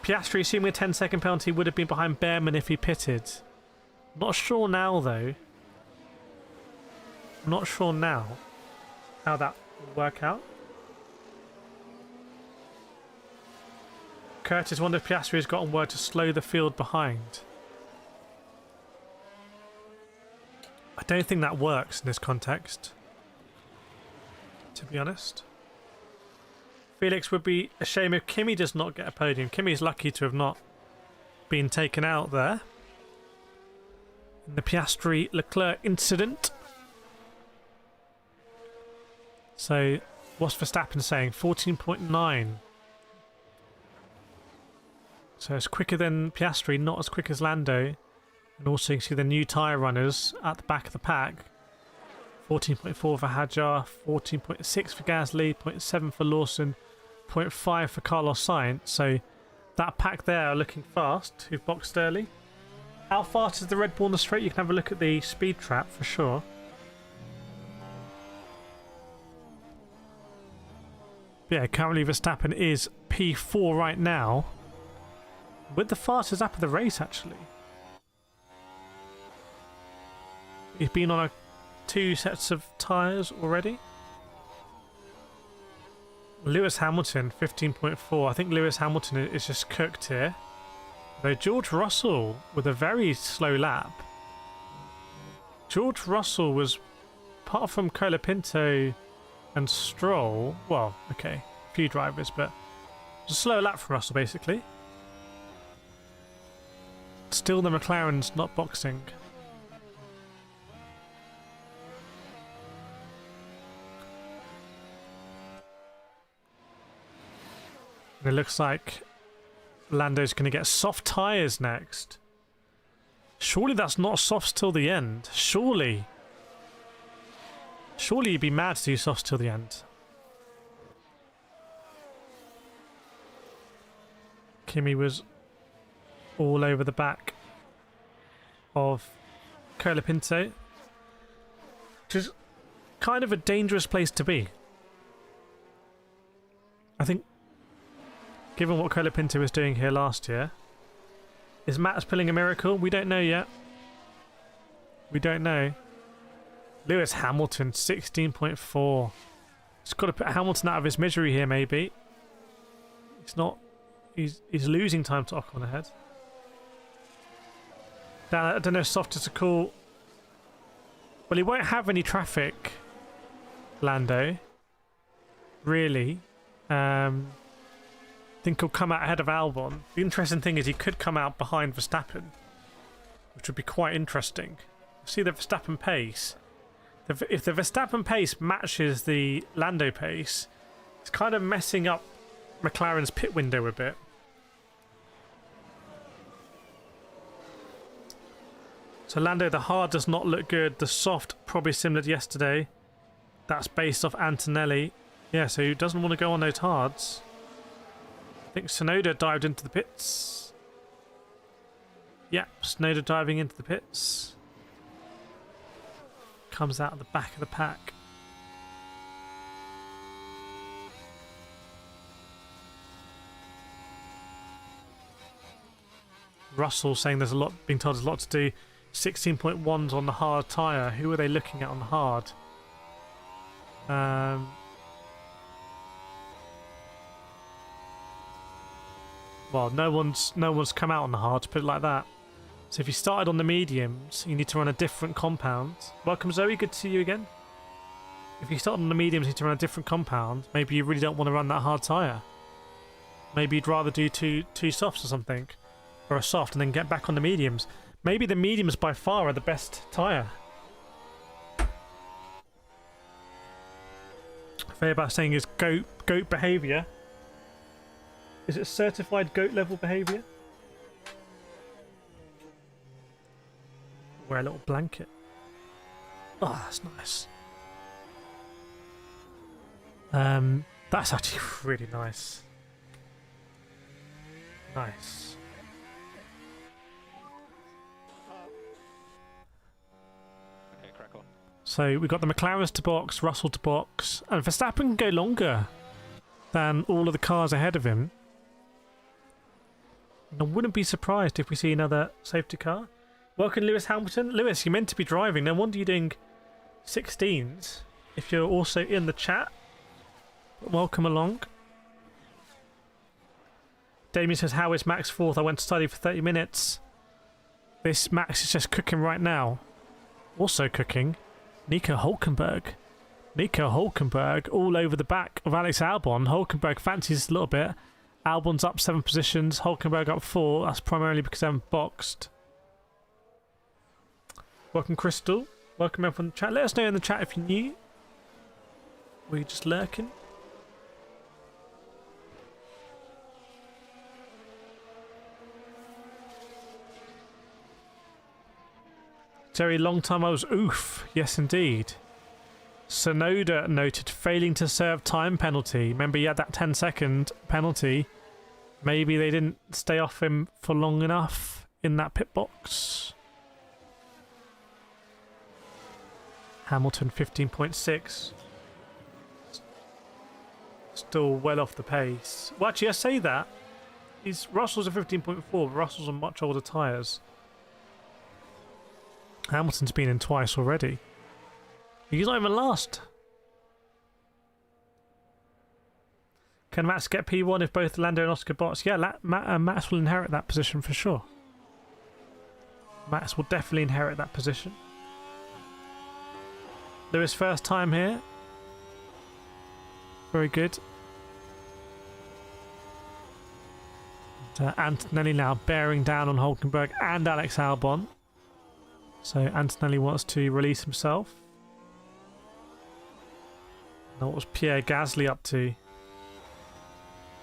Piastri, assuming a 10-second penalty, would have been behind Behrman if he pitted. Not sure now, though. Not sure now how that will work out. Curtis wondered if Piastri has gotten word to slow the field behind. I don't think that works in this context, to be honest. Felix, would be a shame if Kimi does not get a podium. Kimi's lucky to have not been taken out there in the Piastri-Leclerc incident. So, what's Verstappen saying? 14.9. So it's quicker than Piastri, not as quick as Lando. And also you can see the new tyre runners at the back of the pack. 14.4 for Hadjar, 14.6 for Gasly, 0.7 for Lawson, 0.5 for Carlos Sainz. So that pack there are looking fast, who've boxed early. How fast is the Red Bull on the straight? You can have a look at the speed trap for sure. But yeah, currently Verstappen is P4 right now. with the fastest lap of the race, actually. He's been on 2 sets of tyres already. Lewis Hamilton, 15.4. I think Lewis Hamilton is just cooked here. Though George Russell with a very slow lap. George Russell was, apart from Colapinto and Stroll, well, okay, a few drivers, but it was a slow lap for Russell, basically. Still the McLaren's not boxing. And it looks like Lando's going to get soft tyres next. Surely that's not softs till the end. Surely. Surely you'd be mad to do softs till the end. Kimi was all over the back of Colapinto, which is kind of a dangerous place to be. I think, given what Colapinto was doing here last year, is Max pulling a miracle? We don't know yet. We don't know. Lewis Hamilton, 16.4. He's got to put Hamilton out of his misery here, maybe. It's not. He's losing time to Ocon ahead. I don't know if soft is a call. Well, he won't have any traffic, Lando. Really. I think he'll come out ahead of Albon. The interesting thing is he could come out behind Verstappen, which would be quite interesting. See the Verstappen pace. If the Verstappen pace matches the Lando pace, it's kind of messing up McLaren's pit window a bit. So Lando, the hard does not look good. The soft, probably similar to yesterday. That's based off Antonelli. Yeah, so he doesn't want to go on those hards. I think Tsunoda dived into the pits. Yep, Tsunoda diving into the pits. Comes out of the back of the pack. Russell saying there's a lot, being told there's a lot to do. 16.1s on the hard tyre. Who are they looking at on the hard? Well, no one's come out on the hard, to put it like that. So if you started on the mediums, you need to run a different compound. Welcome, Zoe. Good to see you again. If you start on the mediums, you need to run a different compound. Maybe you really don't want to run that hard tyre. Maybe you'd rather do two softs or something, or a soft, and then get back on the mediums. Maybe the mediums by far are the best tyre. Fairback saying is goat behaviour. Is it certified goat level behaviour? Wear a little blanket. Oh, that's nice. That's actually really nice. Nice. So we got the McLarens to box, Russell to box, and Verstappen can go longer than all of the cars ahead of him. I wouldn't be surprised if we see another safety car. Welcome, Lewis Hamilton. Lewis, you're meant to be driving. No wonder you're doing 16s if you're also in the chat. But welcome along. Damien says, how is Max fourth? I went to study for 30 minutes. This Max is just cooking right now. Also cooking. Nico Hülkenberg. Nico Hülkenberg all over the back of Alex Albon. Hülkenberg fancies a little bit. Albon's up 7 positions. Hülkenberg up 4. That's primarily because they haven't boxed. Welcome, Crystal. Welcome everyone in the chat. Let us know in the chat if you're new. Were you just lurking? Very long time I was oof. Yes, indeed. Tsunoda noted failing to serve time penalty. Remember, he had that 10-second penalty. Maybe they didn't stay off him for long enough in that pit box. Hamilton 15.6. Still well off the pace. Well, actually, I say that. Russell's a 15.4, but Russell's on much older tyres. Hamilton's been in twice already. He's not even last. Can Max get P1 if both Lando and Oscar bots? Yeah, Max will inherit that position for sure. Max will definitely inherit that position. Lewis first time here. Very good. And, Antonelli now bearing down on Hulkenberg and Alex Albon. So Antonelli wants to release himself. Now what was Pierre Gasly up to?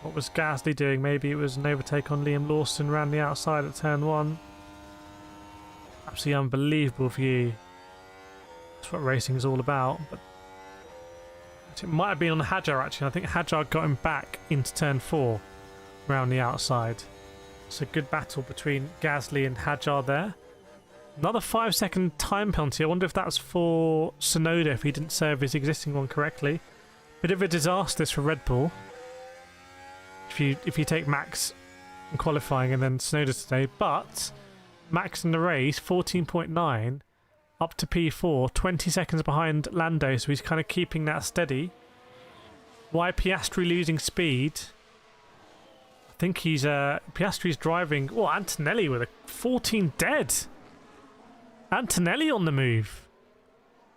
What was Gasly doing? Maybe it was an overtake on Liam Lawson around the outside at turn 1. Absolutely unbelievable view. That's what racing is all about. But it might have been on Hadjar actually. I think Hadjar got him back into turn 4 around the outside. It's a good battle between Gasly and Hadjar there. Another 5-second time penalty. I wonder if that's for Tsunoda if he didn't serve his existing one correctly. Bit of a disaster for Red Bull. If you take Max in qualifying and then Tsunoda today, but Max in the race 14.9 up to P4, 20 seconds behind Lando, so he's kind of keeping that steady. Why Piastri losing speed? I think he's Piastri's driving. Oh, Antonelli with a 14 dead. Antonelli on the move.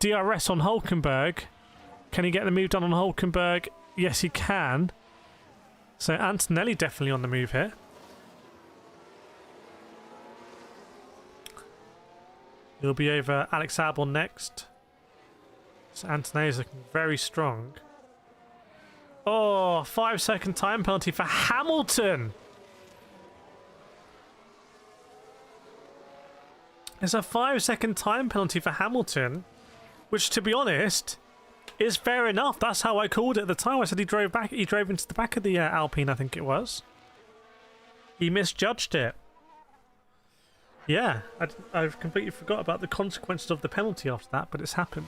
DRS on Hulkenberg. Can he get the move done on Hulkenberg? Yes, he can. So Antonelli definitely on the move here. He'll be over Alex Albon next. So Antonelli's looking very strong. Oh, 5-second time penalty for Hamilton. There's a 5-second time penalty for Hamilton, which, to be honest, is fair enough. That's how I called it at the time. I said he drove back. He drove into the back of the Alpine, I think it was. He misjudged it. Yeah, I've completely forgot about the consequences of the penalty after that, but it's happened.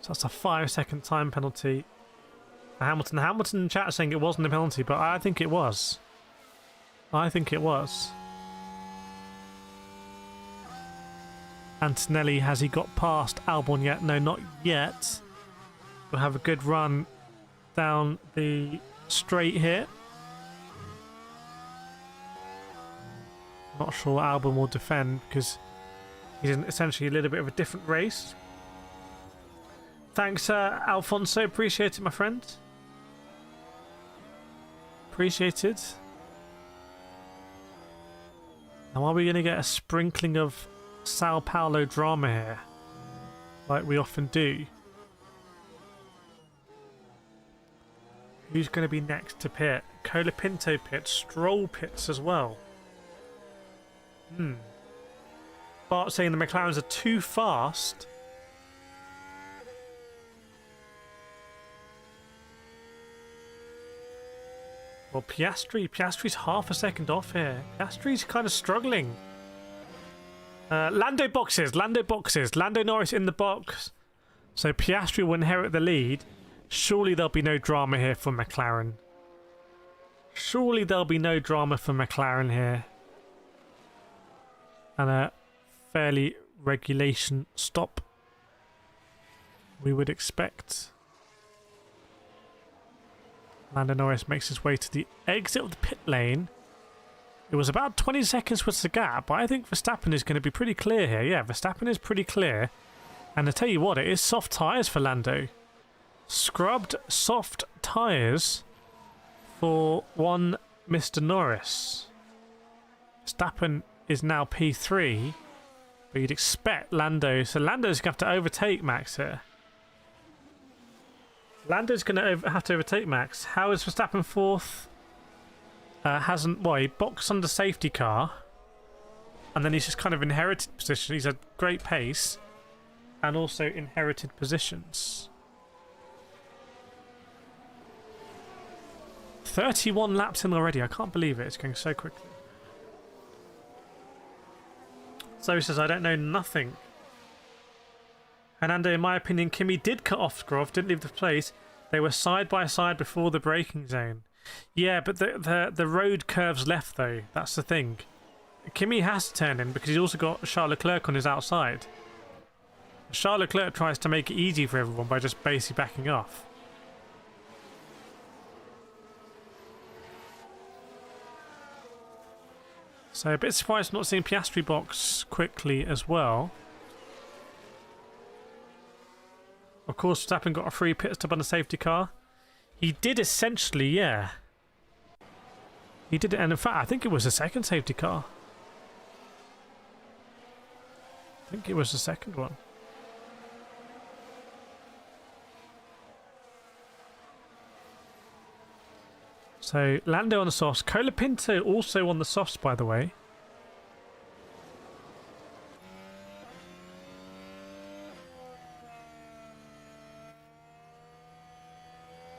So that's a 5-second time penalty for Hamilton. Hamilton in chat saying it wasn't a penalty, but I think it was. I think it was. Antonelli, has he got past Albon yet? No, not yet. We'll have a good run down the straight here. Not sure Albon will defend because he's in essentially a little bit of a different race. Thanks, Alfonso. Appreciate it, my friend. Appreciated. Now, are we going to get a sprinkling of Sao Paulo drama here, like we often do? Who's going to be next to pit? Colapinto pits, Stroll pits as well. Bart saying the McLarens are too fast. Well, Piastri's half a second off here. Piastri's kind of struggling. Lando boxes. Lando Norris in the box. So Piastri will inherit the lead. Surely there'll be no drama here for McLaren. Surely there'll be no drama for McLaren here. And a fairly regulation stop, we would expect. Lando Norris makes his way to the exit of the pit lane. It was about 20 seconds was the gap, but I think Verstappen is going to be pretty clear here. Yeah, Verstappen is pretty clear. And I tell you what, it is soft tyres for Lando. Scrubbed soft tyres for one Mr. Norris. Verstappen is now P3, but you'd expect Lando. So Lando's going to have to overtake Max here. Lando's going to have to overtake Max. How is Verstappen fourth? He boxed under safety car, and then he's just kind of inherited position. He's had great pace, and also inherited positions. 31 laps in already. I can't believe it. It's going so quickly. So he says, I don't know nothing. Fernando, in my opinion, Kimi did cut off Grove, didn't leave the place. They were side by side before the braking zone. Yeah, but the road curves left though. That's the thing. Kimi has to turn in because he's also got Charles Leclerc on his outside. Charles Leclerc tries to make it easy for everyone by just basically backing off. So a bit surprised not seeing Piastri box quickly as well. Of course, Verstappen got a free pit stop on the safety car. He did essentially, yeah. He did it, and in fact, I think it was the second safety car. I think it was the second one. So, Lando on the softs. Colapinto also on the softs, by the way.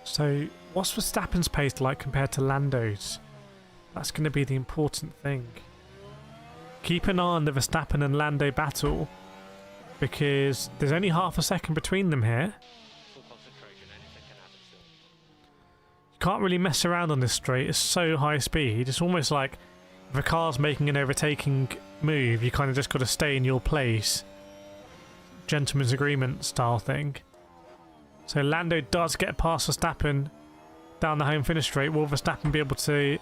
So, what's Verstappen's pace like compared to Lando's? That's going to be the important thing. Keep an eye on the Verstappen and Lando battle, because there's only half a second between them here. Full concentration, anything can happen still. You can't really mess around on this straight. It's so high speed. It's almost like if a car's making an overtaking move, you kind of just got to stay in your place. Gentleman's agreement style thing. So Lando does get past Verstappen down the home finish straight. Will Verstappen be able to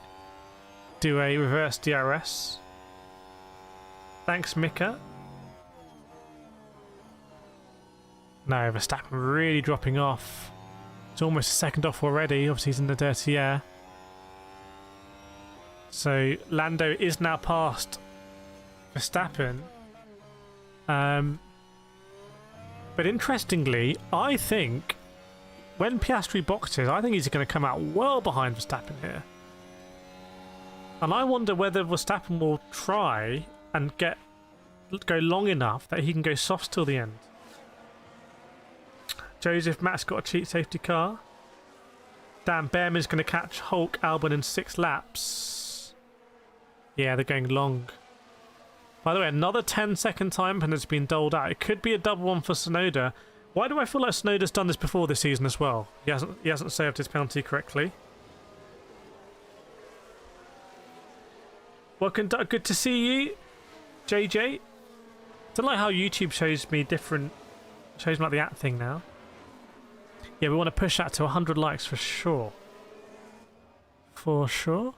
do a reverse DRS? Thanks, Mika. No, Verstappen really dropping off. It's almost a second off already. Obviously, he's in the dirty air. So Lando is now past Verstappen. But interestingly, I think when Piastri boxes, I think he's going to come out well behind Verstappen here. And I wonder whether Verstappen will try and go long enough that he can go softs till the end. Joseph Max got a cheat safety car. Dan Behrman's going to catch Hulk Albon in 6 laps. Yeah, they're going long. By the way, another 10-second time pen has been doled out. It could be a double one for Tsunoda. Why do I feel like Tsunoda's done this before this season as well? He hasn't served his penalty correctly. Welcome, Doug. Good to see you, JJ. Don't like how YouTube shows me like the at thing now. Yeah, we want to push that to 100 likes for sure. For sure.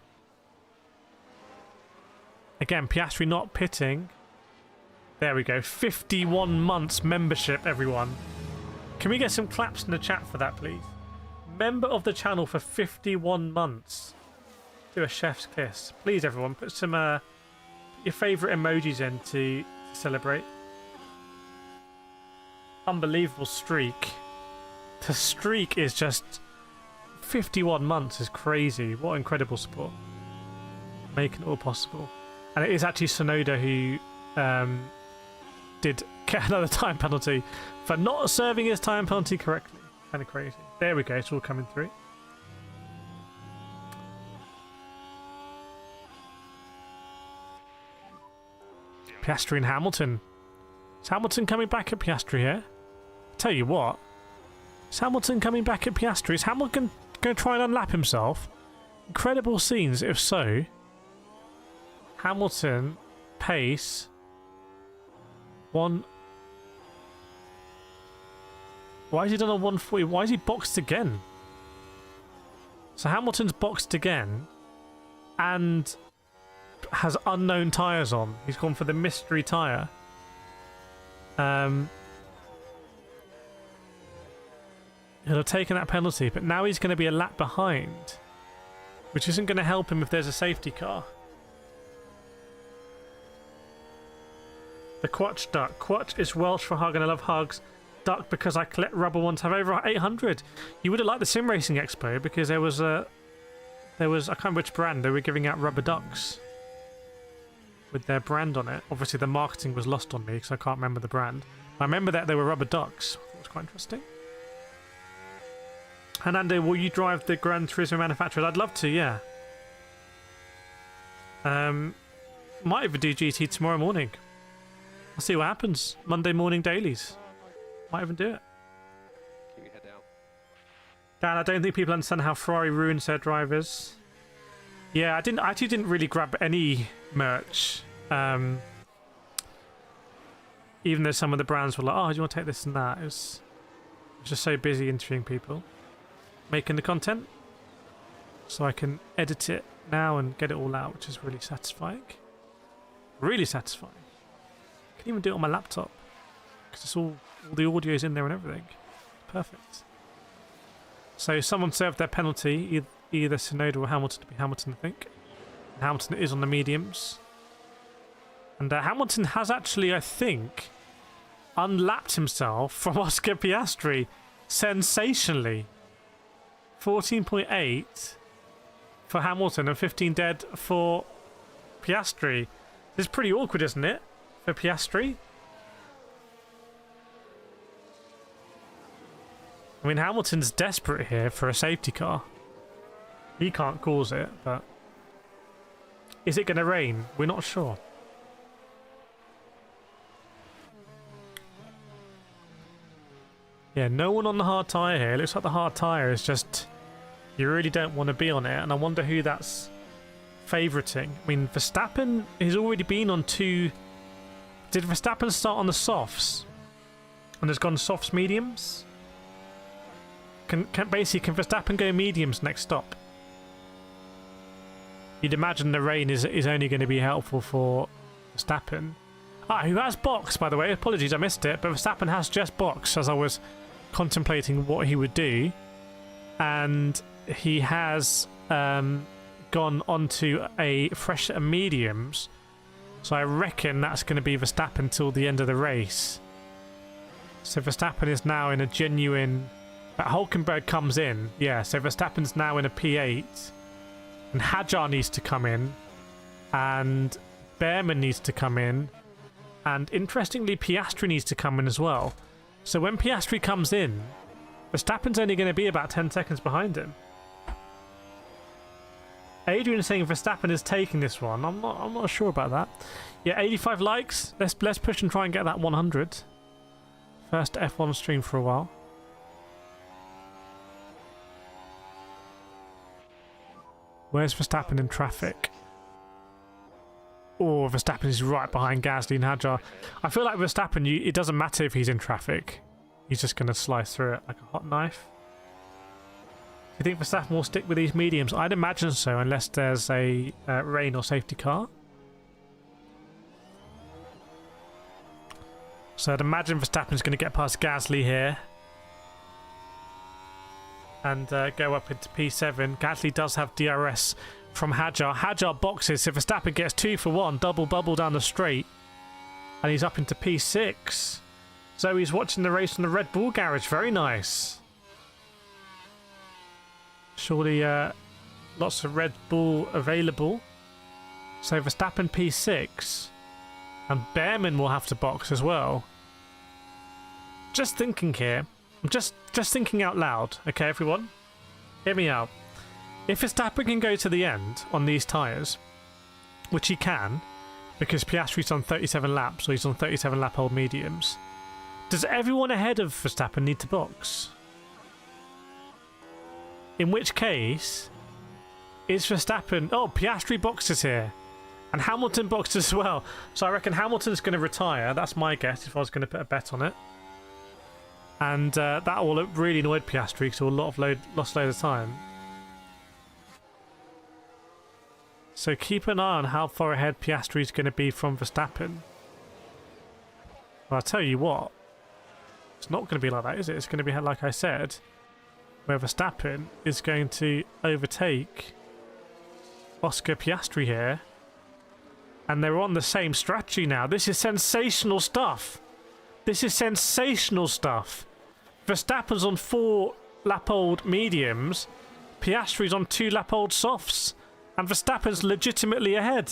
Again, Piastri not pitting. There we go. 51 months membership, everyone. Can we get some claps in the chat for that, please? Member of the channel for 51 months. Do a chef's kiss. Please, everyone, put some your favourite emojis in to celebrate. Unbelievable streak. The streak is just 51 months is crazy. What incredible support. Making it all possible. And it is actually Tsunoda who did get another time penalty for not serving his time penalty correctly. Kind of crazy. There we go. It's all coming through. Piastri and Hamilton. Is Hamilton coming back at Piastri here? Tell you what. Is Hamilton coming back at Piastri? Is Hamilton going to try and unlap himself? Incredible scenes, if so. Hamilton, pace. One. Why has he done a 140? Why is he boxed again? So Hamilton's boxed again and has unknown tyres on. He's gone for the mystery tyre. He'll have taken that penalty, but now he's going to be a lap behind, which isn't going to help him if there's a safety car. The Quatch duck. Quatch is Welsh for hug, and I love hugs. Duck because I collect rubber ones. Have over 800. You would have liked the Sim Racing Expo because there was I can't remember which brand they were giving out rubber ducks with their brand on it. Obviously, the marketing was lost on me because I can't remember the brand. I remember that they were rubber ducks. That was quite interesting. Fernando, will you drive the Gran Turismo manufacturer? I'd love to, yeah. Might even do GT tomorrow morning. I'll see what happens. Monday morning dailies. Might even do it. Keep your head down. Dan, I don't think people understand how Ferrari ruins their drivers. Yeah, I actually didn't really grab any merch. Even though some of the brands were like, oh, do you want to take this and that? It was just so busy interviewing people, making the content. So I can edit it now and get it all out, which is really satisfying. Really satisfying. I can even do it on my laptop because it's all the audio's in there and everything. Perfect. So someone served their penalty, either Tsunoda or Hamilton. To be Hamilton, I think. And Hamilton is on the mediums. And Hamilton has actually, I think, unlapped himself from Oscar Piastri sensationally. 14.8 for Hamilton and 15 dead for Piastri. This is pretty awkward, isn't it, for Piastri? I mean, Hamilton's desperate here for a safety car. He can't cause it, but is it going to rain? We're not sure. Yeah, no one on the hard tyre here. It looks like the hard tyre is just... You really don't want to be on it, and I wonder who that's favouriting. I mean, Verstappen has already been on 2... Did Verstappen start on the softs? And has gone softs mediums? Can Verstappen go mediums next stop? You'd imagine the rain is only going to be helpful for Verstappen. Who has boxed, by the way? Apologies, I missed it, but Verstappen has just boxed as I was contemplating what he would do, and he has gone onto a fresh set of mediums, so I reckon that's going to be Verstappen till the end of the race. So Verstappen is now in a genuine... Hulkenberg comes in, yeah, so Verstappen's now in a P8, and Hadjar needs to come in, and Behrman needs to come in, and interestingly Piastri needs to come in as well. So when Piastri comes in, Verstappen's only going to be about 10 seconds behind him. Adrian is saying Verstappen is taking this one. I'm not sure about that. Yeah, 85 likes. Let's push and try and get that 100. First F1 stream for a while. Where's Verstappen in traffic? Oh, Verstappen is right behind Gasly and Hadjar. I feel like Verstappen, it doesn't matter if he's in traffic. He's just going to slice through it like a hot knife. Do you think Verstappen will stick with these mediums? I'd imagine so, unless there's a rain or safety car. So I'd imagine Verstappen's going to get past Gasly here. And go up into P7. Gasly does have DRS from Hadjar. Hadjar boxes, so Verstappen gets 2 for 1, double bubble down the straight. And he's up into P6. So he's watching the race from the Red Bull garage. Very nice. Surely lots of Red Bull available. So Verstappen P6. And Behrman will have to box as well. Just thinking here. I'm just thinking out loud. Okay, everyone? Hear me out. If Verstappen can go to the end on these tyres, which he can, because Piastri's on 37 laps, or he's on 37 lap old mediums, does everyone ahead of Verstappen need to box? In which case, is Verstappen... Oh, Piastri boxes here. And Hamilton boxes as well. So I reckon Hamilton's going to retire. That's my guess if I was going to put a bet on it. And that will really annoyed Piastri because he'll lost a load of time. So keep an eye on how far ahead Piastri is going to be from Verstappen. Well, I'll tell you what. It's not going to be like that, is it? It's going to be like I said, where Verstappen is going to overtake Oscar Piastri here. And they're on the same strategy now. This is sensational stuff. This is sensational stuff. Verstappen's on 4 lap-old mediums. Piastri's on 2 lap-old softs. And Verstappen's legitimately ahead.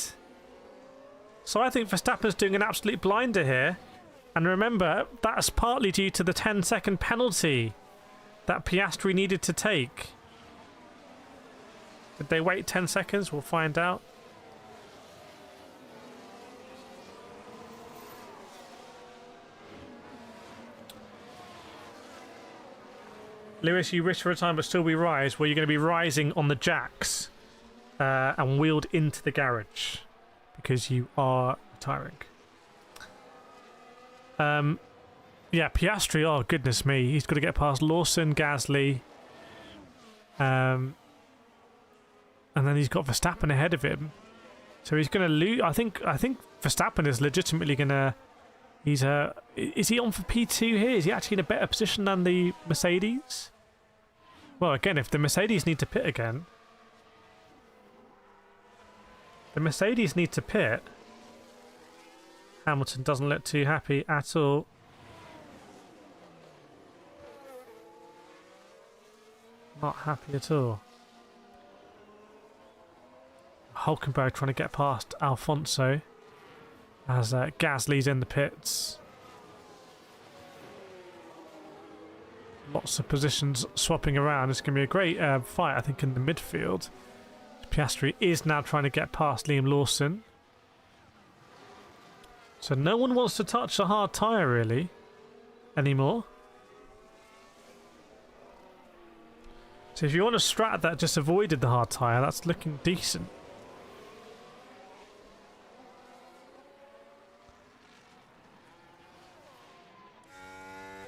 So I think Verstappen's doing an absolute blinder here. And remember, that's partly due to the 10-second penalty that Piastri needed to take. Did they wait 10 seconds? We'll find out. Lewis, you risk for a time but still we rise. Well, you're going to be rising on the jacks and wheeled into the garage because you are retiring. Yeah, Piastri, oh goodness me, he's got to get past Lawson, Gasly, and then he's got Verstappen ahead of him. So he's going to lose. I think Verstappen is legitimately going to. Is he on for P2 here? Is he actually in a better position than the Mercedes? Well, again, if the Mercedes need to pit again, Hamilton doesn't look too happy at all. Not happy at all. Hulkenberg trying to get past Alfonso as Gasly's in the pits. Lots of positions swapping around. It's going to be a great fight, I think, in the midfield. Piastri is now trying to get past Liam Lawson. So no one wants to touch a hard tyre, really, anymore. So if you want a strat that just avoided the hard tyre, that's looking decent.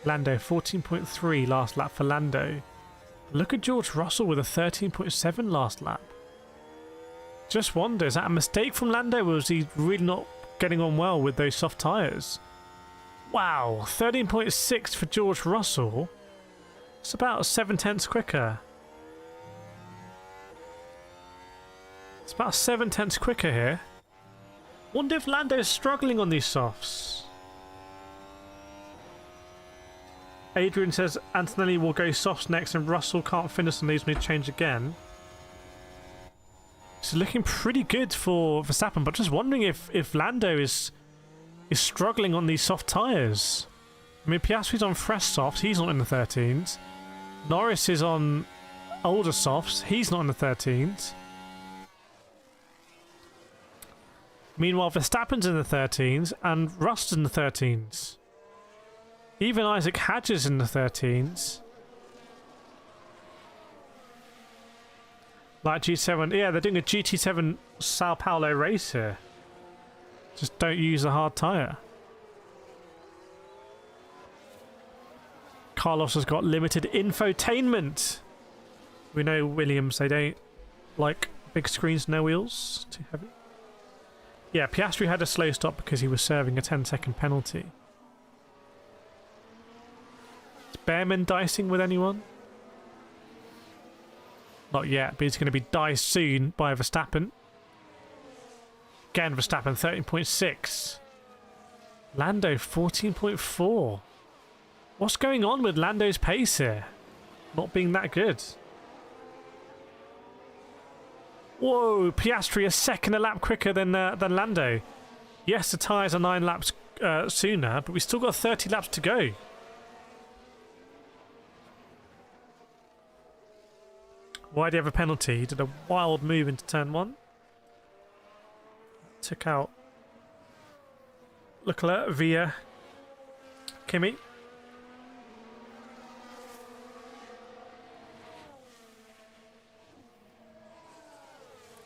Lando, 14.3 last lap for Lando. Look at George Russell with a 13.7 last lap. Just wonder, is that a mistake from Lando, or was he really not getting on well with those soft tyres? Wow, 13.6 for George Russell. It's about 7/10 quicker. It's about 7/10 quicker here. Wonder if Lando's struggling on these softs. Adrian says Antonelli will go softs next and Russell can't finish on these when he change again. It's looking pretty good for Verstappen, but just wondering if Lando is struggling on these soft tyres. I mean, Piastri's on fresh softs, he's not in the 13s. Norris is on older softs, he's not in the 13s. Meanwhile, Verstappen's in the 13s and Rust's in the 13s. Even Isaac Hadj is in the 13s. Like G7, yeah, they're doing a GT7 Sao Paulo race here. Just don't use a hard tyre. Carlos has got limited infotainment. We know Williams, they don't like big screens, no wheels, too heavy. Yeah, Piastri had a slow stop because he was serving a 10-second penalty. Is Behrman dicing with anyone? Not yet, but he's going to be diced soon by Verstappen. Again, Verstappen 13.6. Lando 14.4. What's going on with Lando's pace here? Not being that good. Whoa, Piastri a second a lap quicker than Lando. Yes, the tyres are 9 laps sooner, but we've still got 30 laps to go. Why do you have a penalty? He did a wild move into turn 1. Took out Leclerc via Kimi.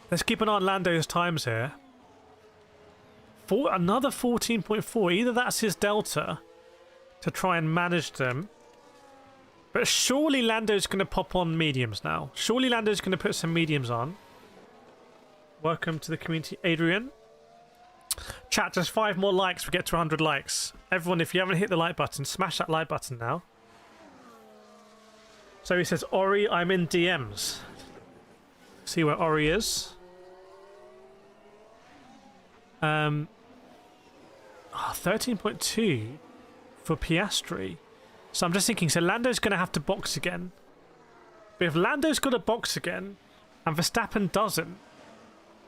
Let's keep an eye on Lando's times here. Another 14.4. Either that's his delta to try and manage them. But surely Lando's going to pop on mediums now. Surely Lando's going to put some mediums on. Welcome to the community, Adrian. Chat, just 5 more likes. We get to 100 likes. Everyone, if you haven't hit the like button, smash that like button now. So he says, Ori, I'm in DMs. See where Ori is. 13.2 for Piastri. So I'm just thinking, so Lando's going to have to box again. But if Lando's got to box again, and Verstappen doesn't,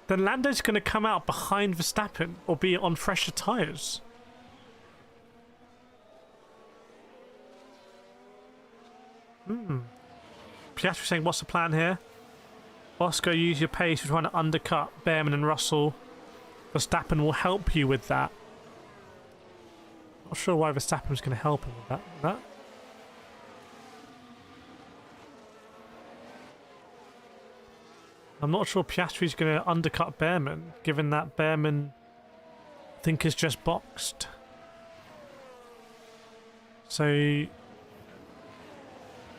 then Lando's going to come out behind Verstappen, or be on fresher tyres. Piastri saying, what's the plan here? Oscar, use your pace. We're trying to undercut Behrman and Russell. Verstappen will help you with that. Not sure why Verstappen's going to help him with that. I'm not sure Piastri's going to undercut Behrman, given that Behrman, I think, is just boxed. So,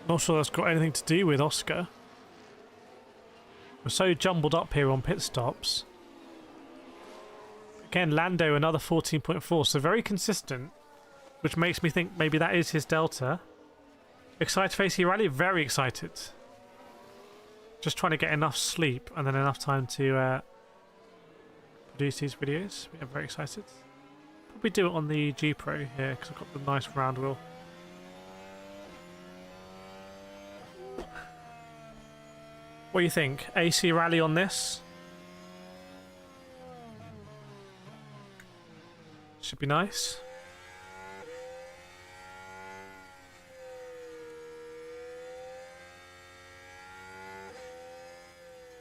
not sure that's got anything to do with Oscar. We're so jumbled up here on pit stops. Again, Lando another 14.4, so very consistent, which makes me think maybe that is his delta. Excited for AC Rally? Very excited. Just trying to get enough sleep and then enough time to produce these videos. I'm very excited. Probably do it on the G Pro here because I've got the nice round wheel. What do you think? AC Rally on this? Should be nice.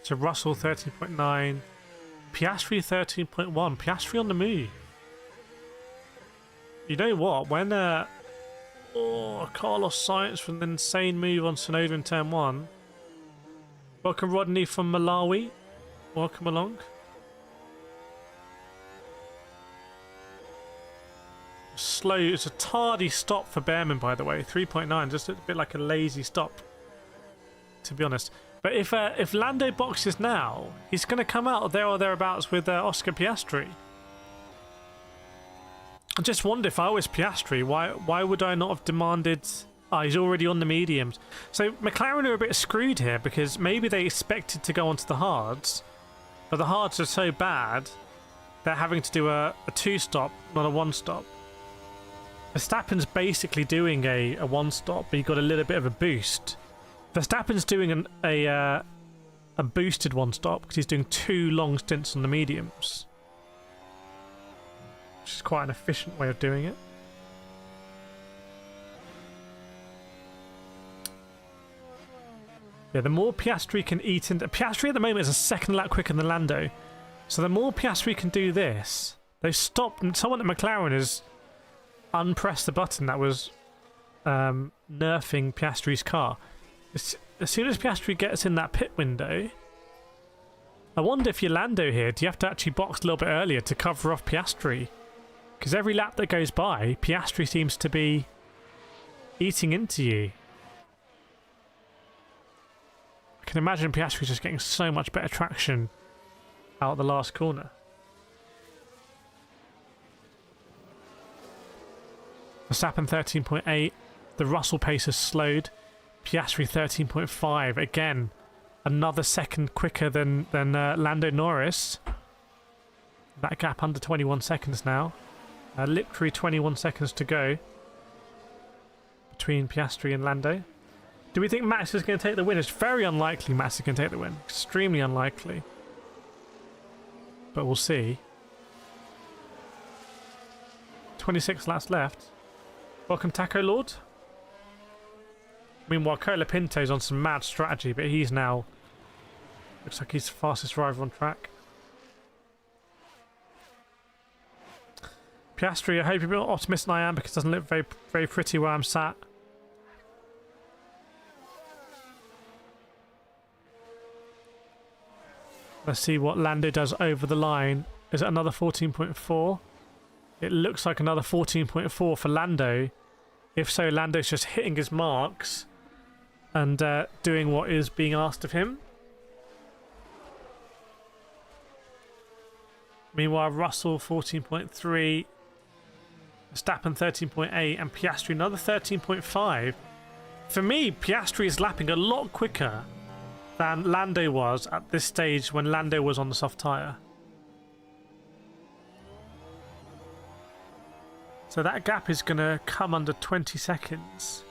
So Russell 13.9, Piastri 13.1, Piastri on the move. You know what? When Carlos Sainz from the insane move on Tsunoda in turn 1. Welcome Rodney from Malawi. Welcome along. Slow, it's a tardy stop for Behrman, by the way. 3.9, just a bit like a lazy stop, to be honest. But if Lando boxes now, he's going to come out there or thereabouts with Oscar Piastri. I just wonder if I was Piastri, why would I not have demanded... he's already on the mediums. So McLaren are a bit screwed here because maybe they expected to go onto the hards, but the hards are so bad, they're having to do a 2-stop, not a 1-stop. Verstappen's basically doing a 1-stop, but he got a little bit of a boost. Verstappen's doing a boosted 1-stop because he's doing 2 long stints on the mediums, which is quite an efficient way of doing it. Yeah, the more Piastri can eat into... Piastri at the moment is a second lap quicker than Lando. So the more Piastri can do this... They've stopped... Someone at McLaren has unpressed the button that was nerfing Piastri's car. As soon as Piastri gets in that pit window... I wonder if you're Lando here, do you have to actually box a little bit earlier to cover off Piastri? Because every lap that goes by, Piastri seems to be eating into you. I can imagine Piastri just getting so much better traction out the last corner. Verstappen 13.8. The Russell pace has slowed. Piastri 13.5. Again, another second quicker than Lando Norris. That gap under 21 seconds now. Literally 21 seconds to go between Piastri and Lando. Do we think Max is going to take the win? It's very unlikely Max is going to take the win. Extremely unlikely. But we'll see. 26 laps left. Welcome, Taco Lord. Meanwhile, Colapinto's on some mad strategy, but he's now... Looks like he's the fastest driver on track. Piastri, I hope you're more optimistic than I am because it doesn't look very, very pretty where I'm sat. Let's see what Lando does over the line. Is it another 14.4? It looks like another 14.4 for Lando. If so, Lando's just hitting his marks and doing what is being asked of him. Meanwhile, Russell 14.3, Verstappen 13.8, and Piastri another 13.5. For me, Piastri is lapping a lot quicker than Lando was at this stage when Lando was on the soft tyre. So that gap is going to come under 20 seconds.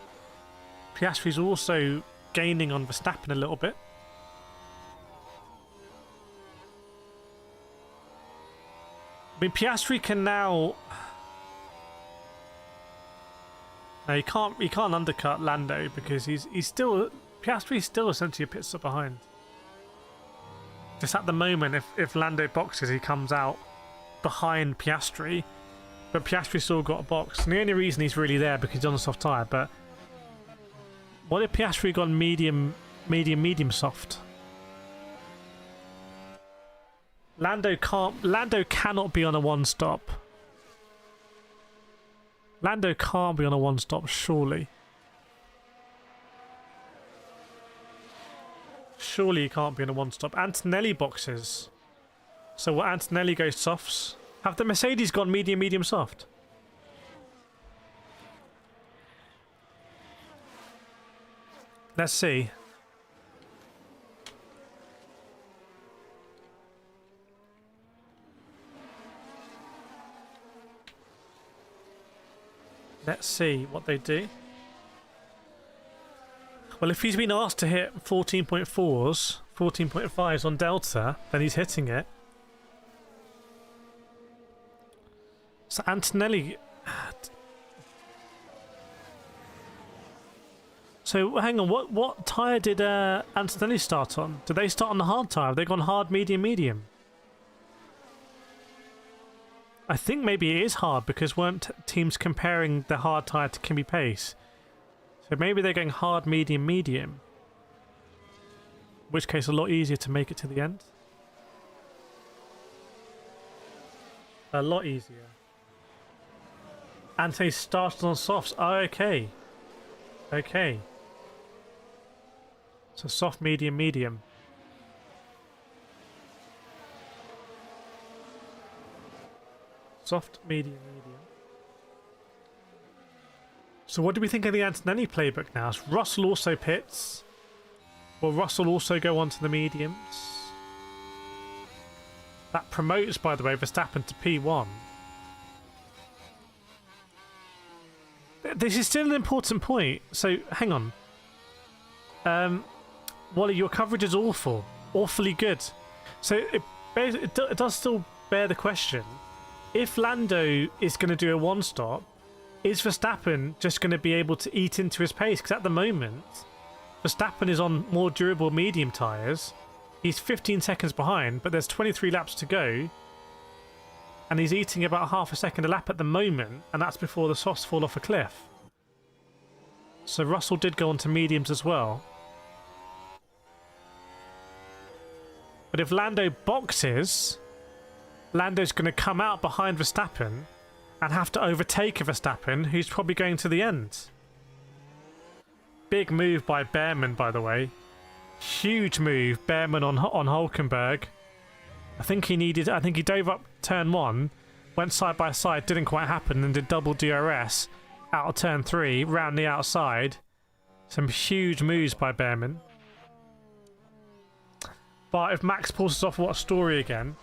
Piastri's also gaining on Verstappen a little bit. I mean, Piastri can now... No, he can't undercut Lando because he's still... Piastri's still essentially a pit stop behind. Just at the moment, if Lando boxes, he comes out behind Piastri. But Piastri's still got a box. And the only reason he's really there because he's on a soft tyre. But what if Piastri gone medium soft? Lando cannot be on a one-stop. Lando can't be on a one-stop, surely. Surely he can't be on a one-stop. Antonelli boxes. So what, Antonelli goes softs? Have the Mercedes gone medium, medium, soft? Let's see. Let's see what they do. Well, if he's been asked to hit 14.4s, 14.5s on Delta, then he's hitting it. So Antonelli... So hang on, what tyre did Antonelli start on? Did they start on the hard tyre? Have they gone hard, medium, medium? I think maybe it is hard because weren't teams comparing the hard tyre to Kimi pace? So maybe they're going hard, medium, medium. In which case a lot easier to make it to the end. A lot easier. And so he started on softs. Oh, okay. Okay. So soft, medium, medium. Soft, medium, medium. So what do we think of the Antonelli playbook now? Is Russell also pits? Will Russell also go on to the mediums? That promotes, by the way, Verstappen to P1. This is still an important point. So, hang on. Wally, your coverage is awful. Awfully good. So, it does still bear the question. If Lando is going to do a one-stop, is Verstappen just going to be able to eat into his pace? Because at the moment, Verstappen is on more durable medium tyres. He's 15 seconds behind, but there's 23 laps to go. And he's eating about half a second a lap at the moment, and that's before the softs fall off a cliff. So Russell did go on to mediums as well. But if Lando boxes, Lando's going to come out behind Verstappen and have to overtake a Verstappen who's probably going to the end. Big move by Behrman, by the way. Huge move, Behrman on Hülkenberg. I think he dove up turn 1, went side by side, didn't quite happen, and did double DRS out of turn 3, round the outside. Some huge moves by Behrman. But if Max pulls us off, what a story again.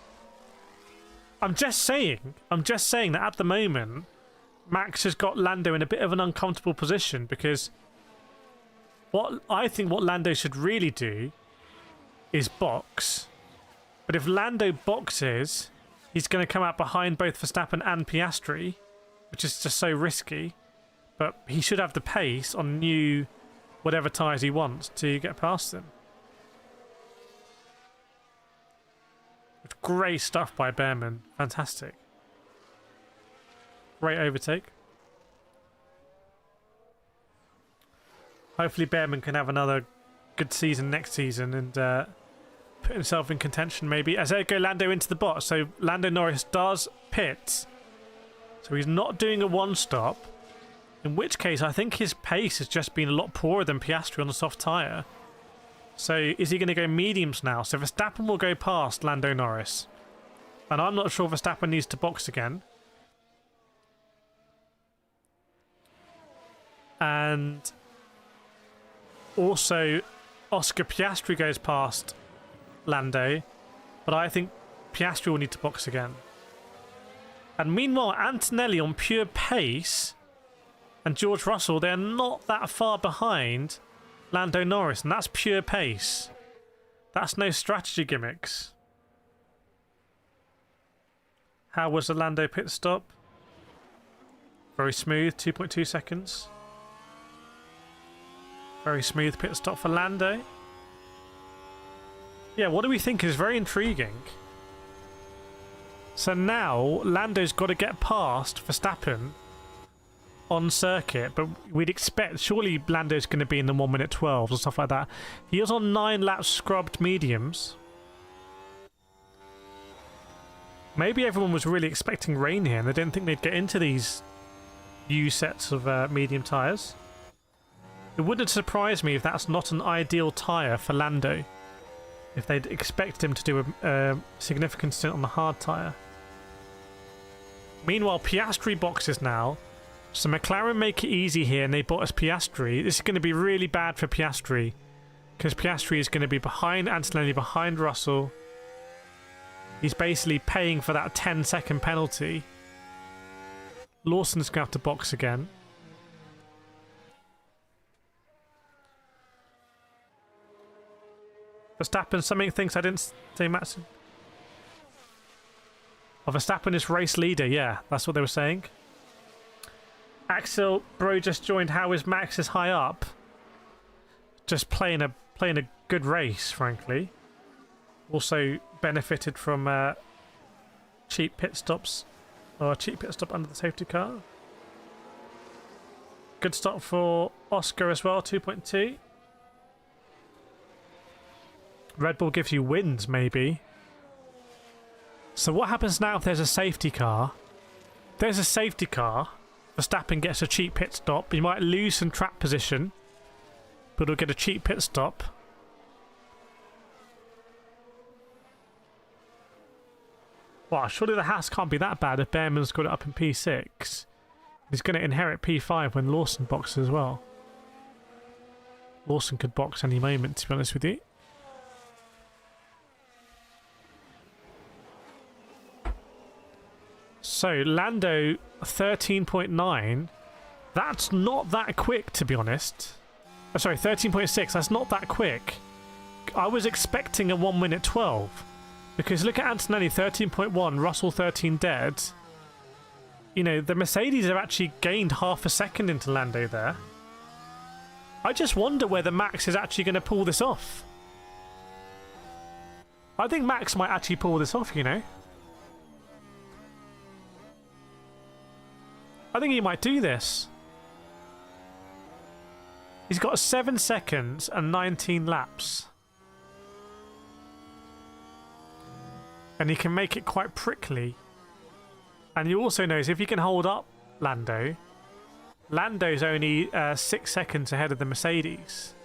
I'm just saying that at the moment, Max has got Lando in a bit of an uncomfortable position because I think what Lando should really do is box. But if Lando boxes, he's going to come out behind both Verstappen and Piastri, which is just so risky. But he should have the pace on new whatever tyres he wants to get past them. Great stuff by Behrman. Fantastic. Great overtake. Hopefully Behrman can have another good season next season and put himself in contention maybe. As they go Lando into the box. So Lando Norris does pit. So he's not doing a one-stop. In which case I think his pace has just been a lot poorer than Piastri on the soft tyre. So is he going to go mediums now? So Verstappen will go past Lando Norris. And I'm not sure Verstappen needs to box again. And also Oscar Piastri goes past Lando. But I think Piastri will need to box again. And meanwhile, Antonelli on pure pace and George Russell, they're not that far behind Lando Norris, and that's pure pace. That's no strategy gimmicks. How was the Lando pit stop? Very smooth, 2.2 seconds. Very smooth pit stop for Lando. Yeah, what do we think is very intriguing. So now Lando's got to get past Verstappen on circuit, but we'd expect surely Lando's going to be in the 1 minute 12s or stuff like that. He is on 9 laps scrubbed mediums. Maybe everyone was really expecting rain here and they didn't think they'd get into these new sets of medium tyres. It wouldn't surprise me if that's not an ideal tyre for Lando. If they'd expected him to do a significant stint on the hard tyre. Meanwhile, Piastri boxes now. So McLaren make it easy here and they bought us Piastri. This is going to be really bad for Piastri. Because Piastri is going to be behind Antonelli, behind Russell. He's basically paying for that 10-second penalty. Lawson's going to have to box again. Verstappen, something thinks I didn't say Max. Oh, Verstappen is race leader, yeah, that's what they were saying. Axel, bro, just joined. How is Max is high up? Just playing a good race, frankly. Also benefited from cheap pit stops, or a cheap pit stop under the safety car. Good stop for Oscar as well, 2.2. Red Bull gives you wins, maybe. So what happens now if there's a safety car? If there's a safety car, Verstappen gets a cheap pit stop. He might lose some track position, but he'll get a cheap pit stop. Well, surely the Haas can't be that bad if Behrman's got it up in P6. He's going to inherit P5 when Lawson boxes as well. Lawson could box any moment, to be honest with you. So, Lando 13.9. That's not that quick, to be honest. Oh, sorry, 13.6. That's not that quick. I was expecting a 1 minute 12. Because look at Antonelli, 13.1. Russell, 13 dead. You know, the Mercedes have actually gained half a second into Lando there. I just wonder whether Max is actually going to pull this off. I think Max might actually pull this off, you know. I think he might do this. He's got 7 seconds and 19 laps. And he can make it quite prickly. And he also knows if he can hold up Lando, Lando's only 6 seconds ahead of the Mercedes.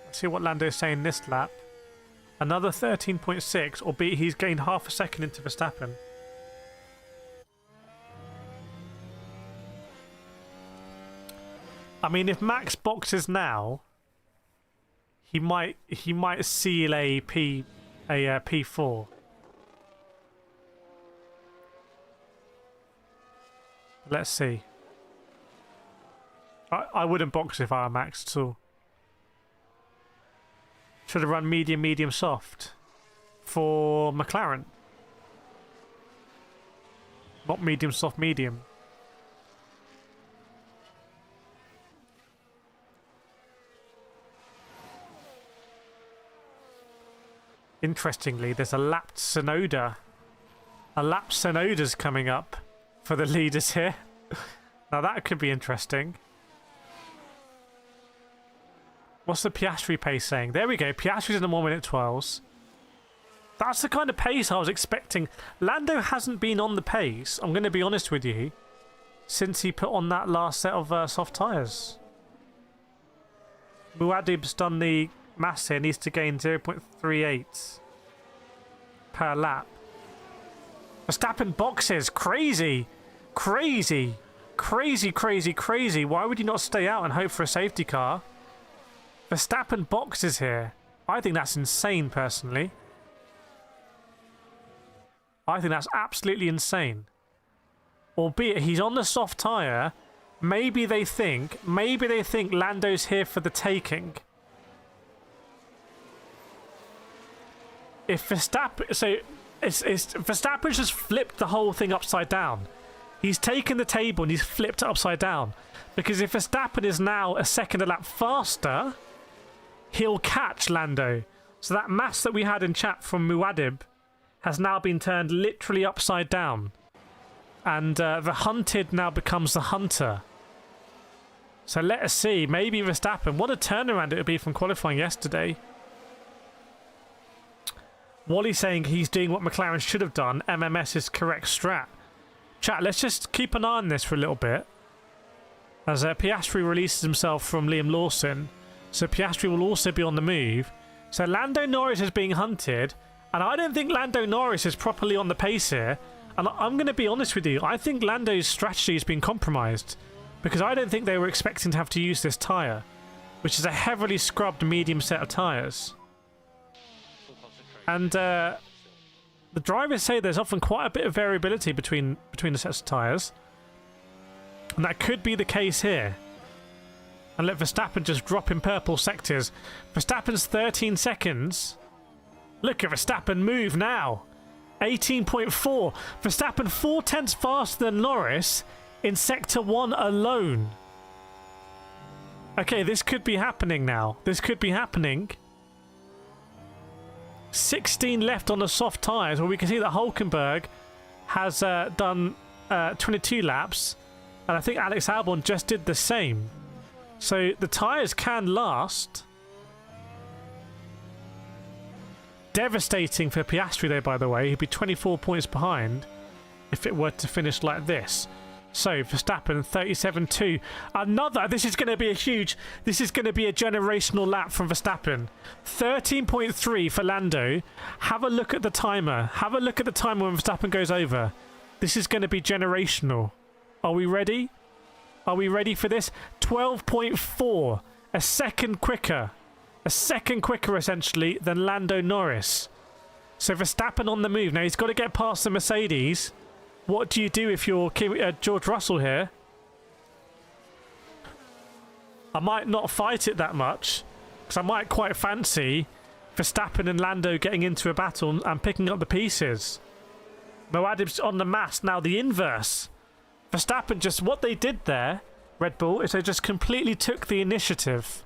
Let's see what Lando's saying this lap. Another 13.6, albeit he's gained half a second into Verstappen. I mean, if Max boxes now, he might seal a P4. Let's see. I wouldn't box if I were Max at all. Should have run medium, medium, soft for McLaren. Not medium, soft, medium. Interestingly, there's a lapped Tsunoda. A lapped Tsunoda's coming up for the leaders here. Now that could be interesting. What's the Piastri pace saying? There we go. Piastri's in the 1 minute 12s. That's the kind of pace I was expecting. Lando hasn't been on the pace, I'm going to be honest with you, since he put on that last set of soft tyres. Muad'Dib's done the maths here. Needs to gain 0.38 per lap. Verstappen boxes. Crazy. Crazy. Crazy, crazy, crazy. Why would you not stay out and hope for a safety car? Verstappen boxes here. I think that's insane, personally. I think that's absolutely insane. Albeit he's on the soft tyre. Maybe they think Lando's here for the taking. If Verstappen, so Verstappen's just flipped the whole thing upside down. He's taken the table and he's flipped it upside down. Because if Verstappen is now a second a lap faster, he'll catch Lando. So that maths that we had in chat from Muad'Dib has now been turned literally upside down. And the hunted now becomes the hunter. So let us see. Maybe Verstappen. What a turnaround it would be from qualifying yesterday. Wally's saying he's doing what McLaren should have done. MMS is correct strat. Chat, let's just keep an eye on this for a little bit. As Piastri releases himself from Liam Lawson. So Piastri will also be on the move. So Lando Norris is being hunted. And I don't think Lando Norris is properly on the pace here. And I'm going to be honest with you. I think Lando's strategy has been compromised. Because I don't think they were expecting to have to use this tyre. Which is a heavily scrubbed medium set of tyres. And the drivers say there's often quite a bit of variability between the sets of tyres. And that could be the case here. And let Verstappen just drop in purple sectors. Verstappen's 13 seconds. Look at Verstappen move now. 18.4. Verstappen 4/10 faster than Norris in Sector 1 alone. Okay, this could be happening now. This could be happening. 16 left on the soft tyres. Well, we can see that Hülkenberg has done 22 laps. And I think Alex Albon just did the same. So the tyres can last. Devastating for Piastri though, by the way. He'd be 24 points behind if it were to finish like this. So Verstappen 37.2. Another. This is going to be a huge. This is going to be a generational lap from Verstappen. 13.3 for Lando. Have a look at the timer. Have a look at the timer when Verstappen goes over. This is going to be generational. Are we ready? Are we ready for this? 12.4. A second quicker. A second quicker, essentially, than Lando Norris. So Verstappen on the move. Now, he's got to get past the Mercedes. What do you do if you're George Russell here? I might not fight it that much. Because I might quite fancy Verstappen and Lando getting into a battle and picking up the pieces. Moadib's on the mass. Now, the inverse. Verstappen just, what they did there, Red Bull, is they just completely took the initiative.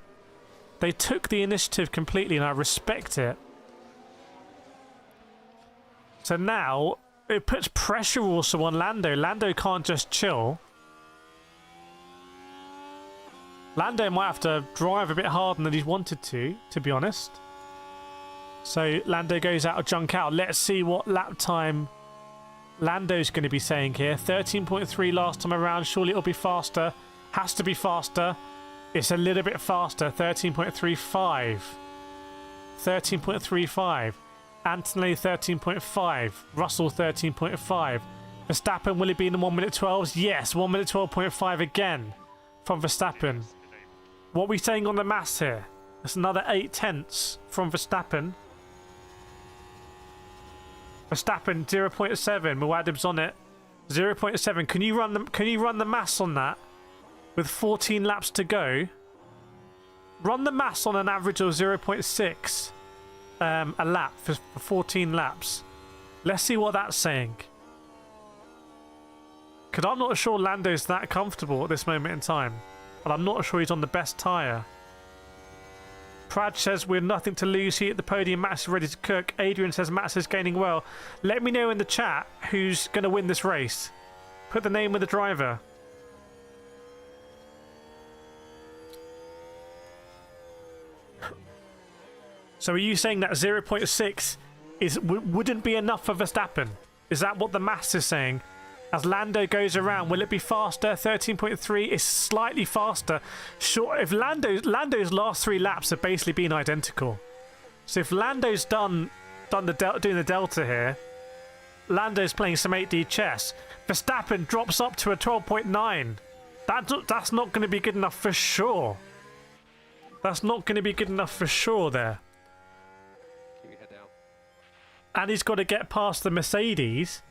They took the initiative completely, and I respect it. So now, it puts pressure also on Lando. Lando can't just chill. Lando might have to drive a bit harder than he's wanted to be honest. So Lando goes out of junk out. Let's see what lap time Lando's going to be saying here. 13.3 last time around. Surely it'll be faster. Has to be faster. It's a little bit faster. 13.35. 13.35. Antonelli 13.5. Russell 13.5. Verstappen, will it be in the 1 minute 12s? Yes, 1 minute 12.5 again from Verstappen. What are we saying on the mass here? That's another 8/10 from Verstappen. Verstappen 0.7. Muad'Dib's on it. 0.7. Can you run the mass on that? With 14 laps to go. Run the mass on an average of 0.6 a lap for 14 laps. Let's see what that's saying. Because I'm not sure Lando's that comfortable at this moment in time. But I'm not sure he's on the best tyre. Prad says we're nothing to lose. He at the podium. Max is ready to cook. Adrian says Max is gaining well. Let me know in the chat who's going to win this race. Put the name of the driver. So are you saying that 0.6 wouldn't be enough for Verstappen? Is that what the maths is saying? As Lando goes around, will it be faster? 13.3 is slightly faster. Sure, if Lando's last 3 laps have basically been identical. So if Lando's doing the delta here, Lando's playing some 8D chess. Verstappen drops up to a 12.9. That's not going to be good enough for sure. That's not going to be good enough for sure there. Keep your head down. And he's got to get past the Mercedes.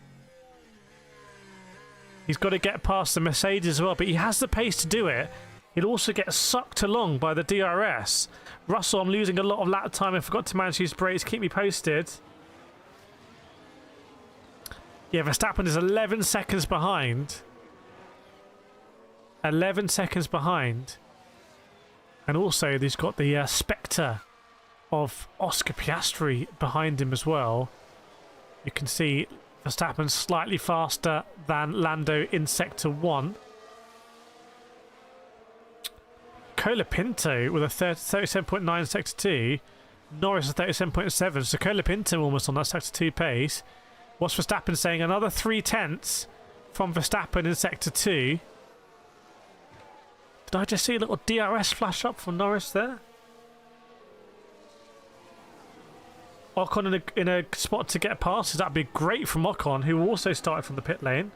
He's got to get past the Mercedes as well, but he has the pace to do it. He'll also get sucked along by the DRS. Russell, I'm losing a lot of lap time. I forgot to manage his brakes. Keep me posted. Yeah, Verstappen is 11 seconds behind. 11 seconds behind. And also, he's got the spectre of Oscar Piastri behind him as well. You can see Verstappen slightly faster than Lando in Sector 1. Colapinto with a 37.9 Sector 2. Norris is 37.7, so Colapinto almost on that Sector 2 pace. What's Verstappen saying? Another 3/10 from Verstappen in Sector 2. Did I just see a little DRS flash up from Norris there? Ocon in a spot to get past. That'd be great from Ocon, who also started from the pit lane.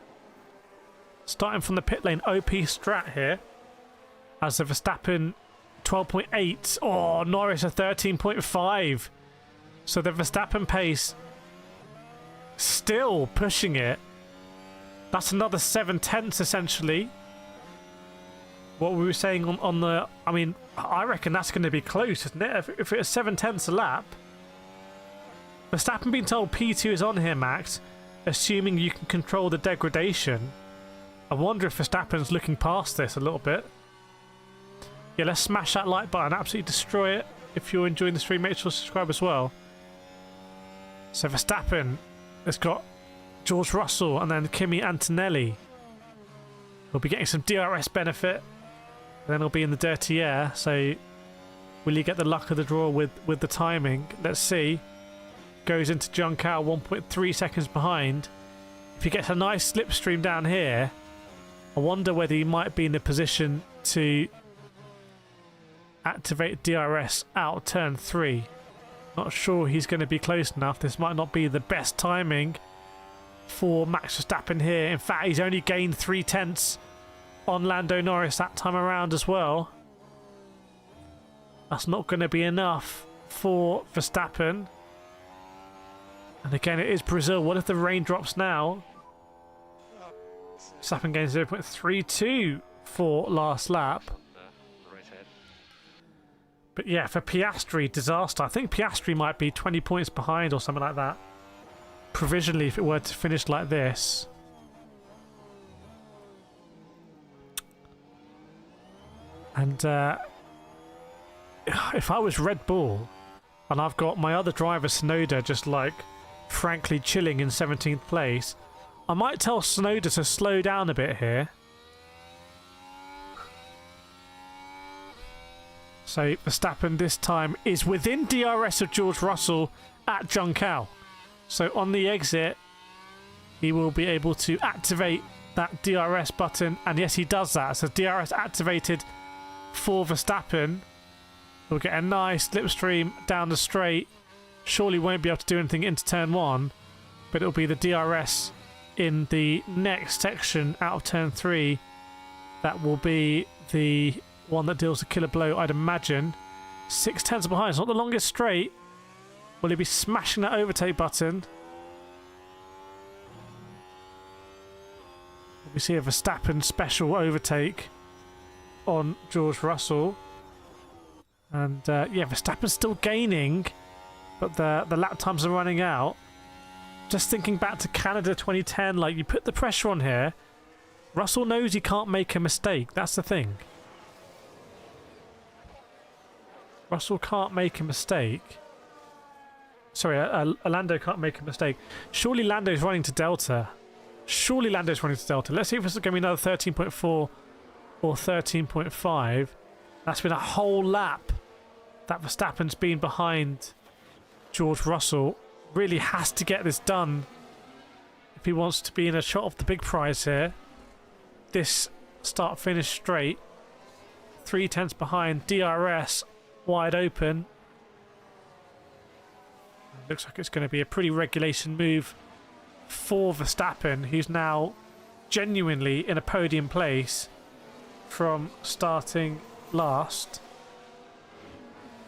Starting from the pit lane, OP strat here. As the Verstappen 12.8. Oh, Norris a 13.5. So the Verstappen pace still pushing it. That's another 7/10 essentially. What we were saying on the... I mean, I reckon that's going to be close, isn't it? If it was 7/10 a lap. Verstappen being told P2 is on here, Max, assuming you can control the degradation. I wonder if Verstappen's looking past this a little bit. Yeah, let's smash that like button, absolutely destroy it. If you're enjoying the stream, make sure to subscribe as well. So Verstappen has got George Russell and then Kimi Antonelli. He'll be getting some DRS benefit. Then he'll be in the dirty air. So will he get the luck of the draw with the timing? Let's see. Goes into John Cow 1.3 seconds behind. If he gets a nice slipstream down here, I wonder whether he might be in a position to activate DRS out turn 3. Not sure he's going to be close enough. This might not be the best timing for Max Verstappen here. In fact, he's only gained 3/10 on Lando Norris that time around as well. That's not going to be enough for Verstappen. And again, it is Brazil. What if the rain drops now? Verstappen gains 0.32 for last lap. But yeah, for Piastri, disaster. I think Piastri might be 20 points behind or something like that. Provisionally, if it were to finish like this. And if I was Red Bull and I've got my other driver, Tsunoda, just like frankly chilling in 17th place, I might tell Tsunoda to slow down a bit here. So Verstappen this time is within DRS of George Russell at Juncal. So on the exit, he will be able to activate that DRS button. And yes, he does that. So DRS activated for Verstappen. He'll get a nice slipstream down the straight. Surely won't be able to do anything into turn 1. But it'll be the DRS in the next section out of turn 3. That will be the one that deals a killer blow, I'd imagine. 6/10 behind. It's not the longest straight. Will he be smashing that overtake button? We see a Verstappen special overtake on George Russell. And yeah, Verstappen's still gaining, but the lap times are running out. Just thinking back to Canada 2010, like, you put the pressure on here. Russell knows he can't make a mistake. That's the thing. Russell can't make a mistake. Sorry, Lando can't make a mistake. Surely Lando's running to Delta. Surely Lando's running to Delta. Let's see if it's going to be another 13.4 or 13.5. That's been a whole lap that Verstappen's been behind George Russell. Really has to get this done if he wants to be in a shot of the big prize here. This start-finish straight. 3/10 behind. DRS wide open. Looks like it's going to be a pretty regulation move for Verstappen, who's now genuinely in a podium place from starting last.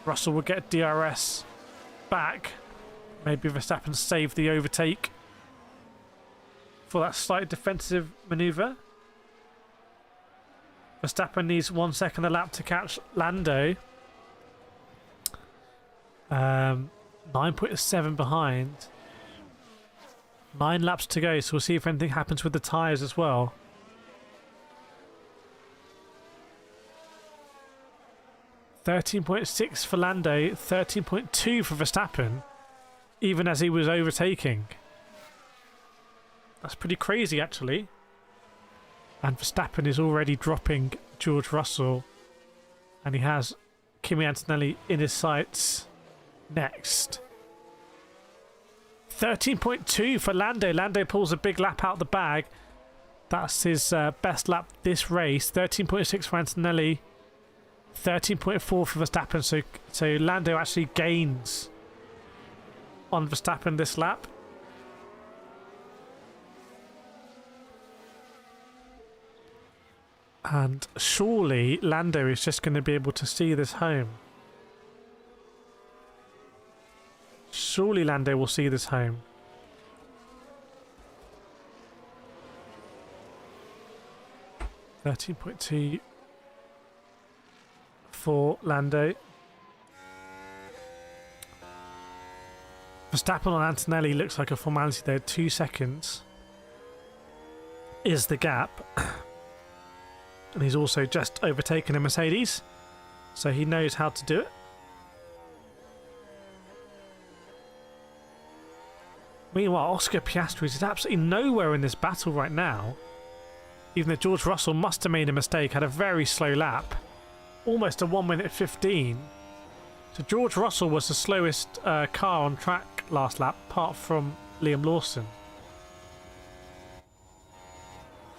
Russell will get DRS back. Maybe Verstappen saved the overtake for that slight defensive manoeuvre. Verstappen needs 1 second a lap to catch Lando. 9.7 behind. 9 laps to go, so we'll see if anything happens with the tyres as well. $13.6 for Lando, 13.2 for Verstappen, even as he was overtaking. That's pretty crazy, actually. And Verstappen is already dropping George Russell, and he has Kimi Antonelli in his sights. next. 13.2 for Lando. Lando pulls a big lap out the bag. That's his best lap this race. 13.6 for Antonelli. 13.4 for Verstappen. So Lando actually gains on Verstappen this lap. And surely Lando is just going to be able to see this home. Surely Lando will see this home. $13.2 for Lando. Verstappen on Antonelli looks like a formality there. 2 seconds is the gap. And he's also just overtaken a Mercedes. So he knows how to do it. Meanwhile, Oscar Piastri is absolutely nowhere in this battle right now. Even though George Russell must have made a mistake, had a very slow lap. Almost a 1 minute 15. So George Russell was the slowest car on track last lap, apart from Liam Lawson.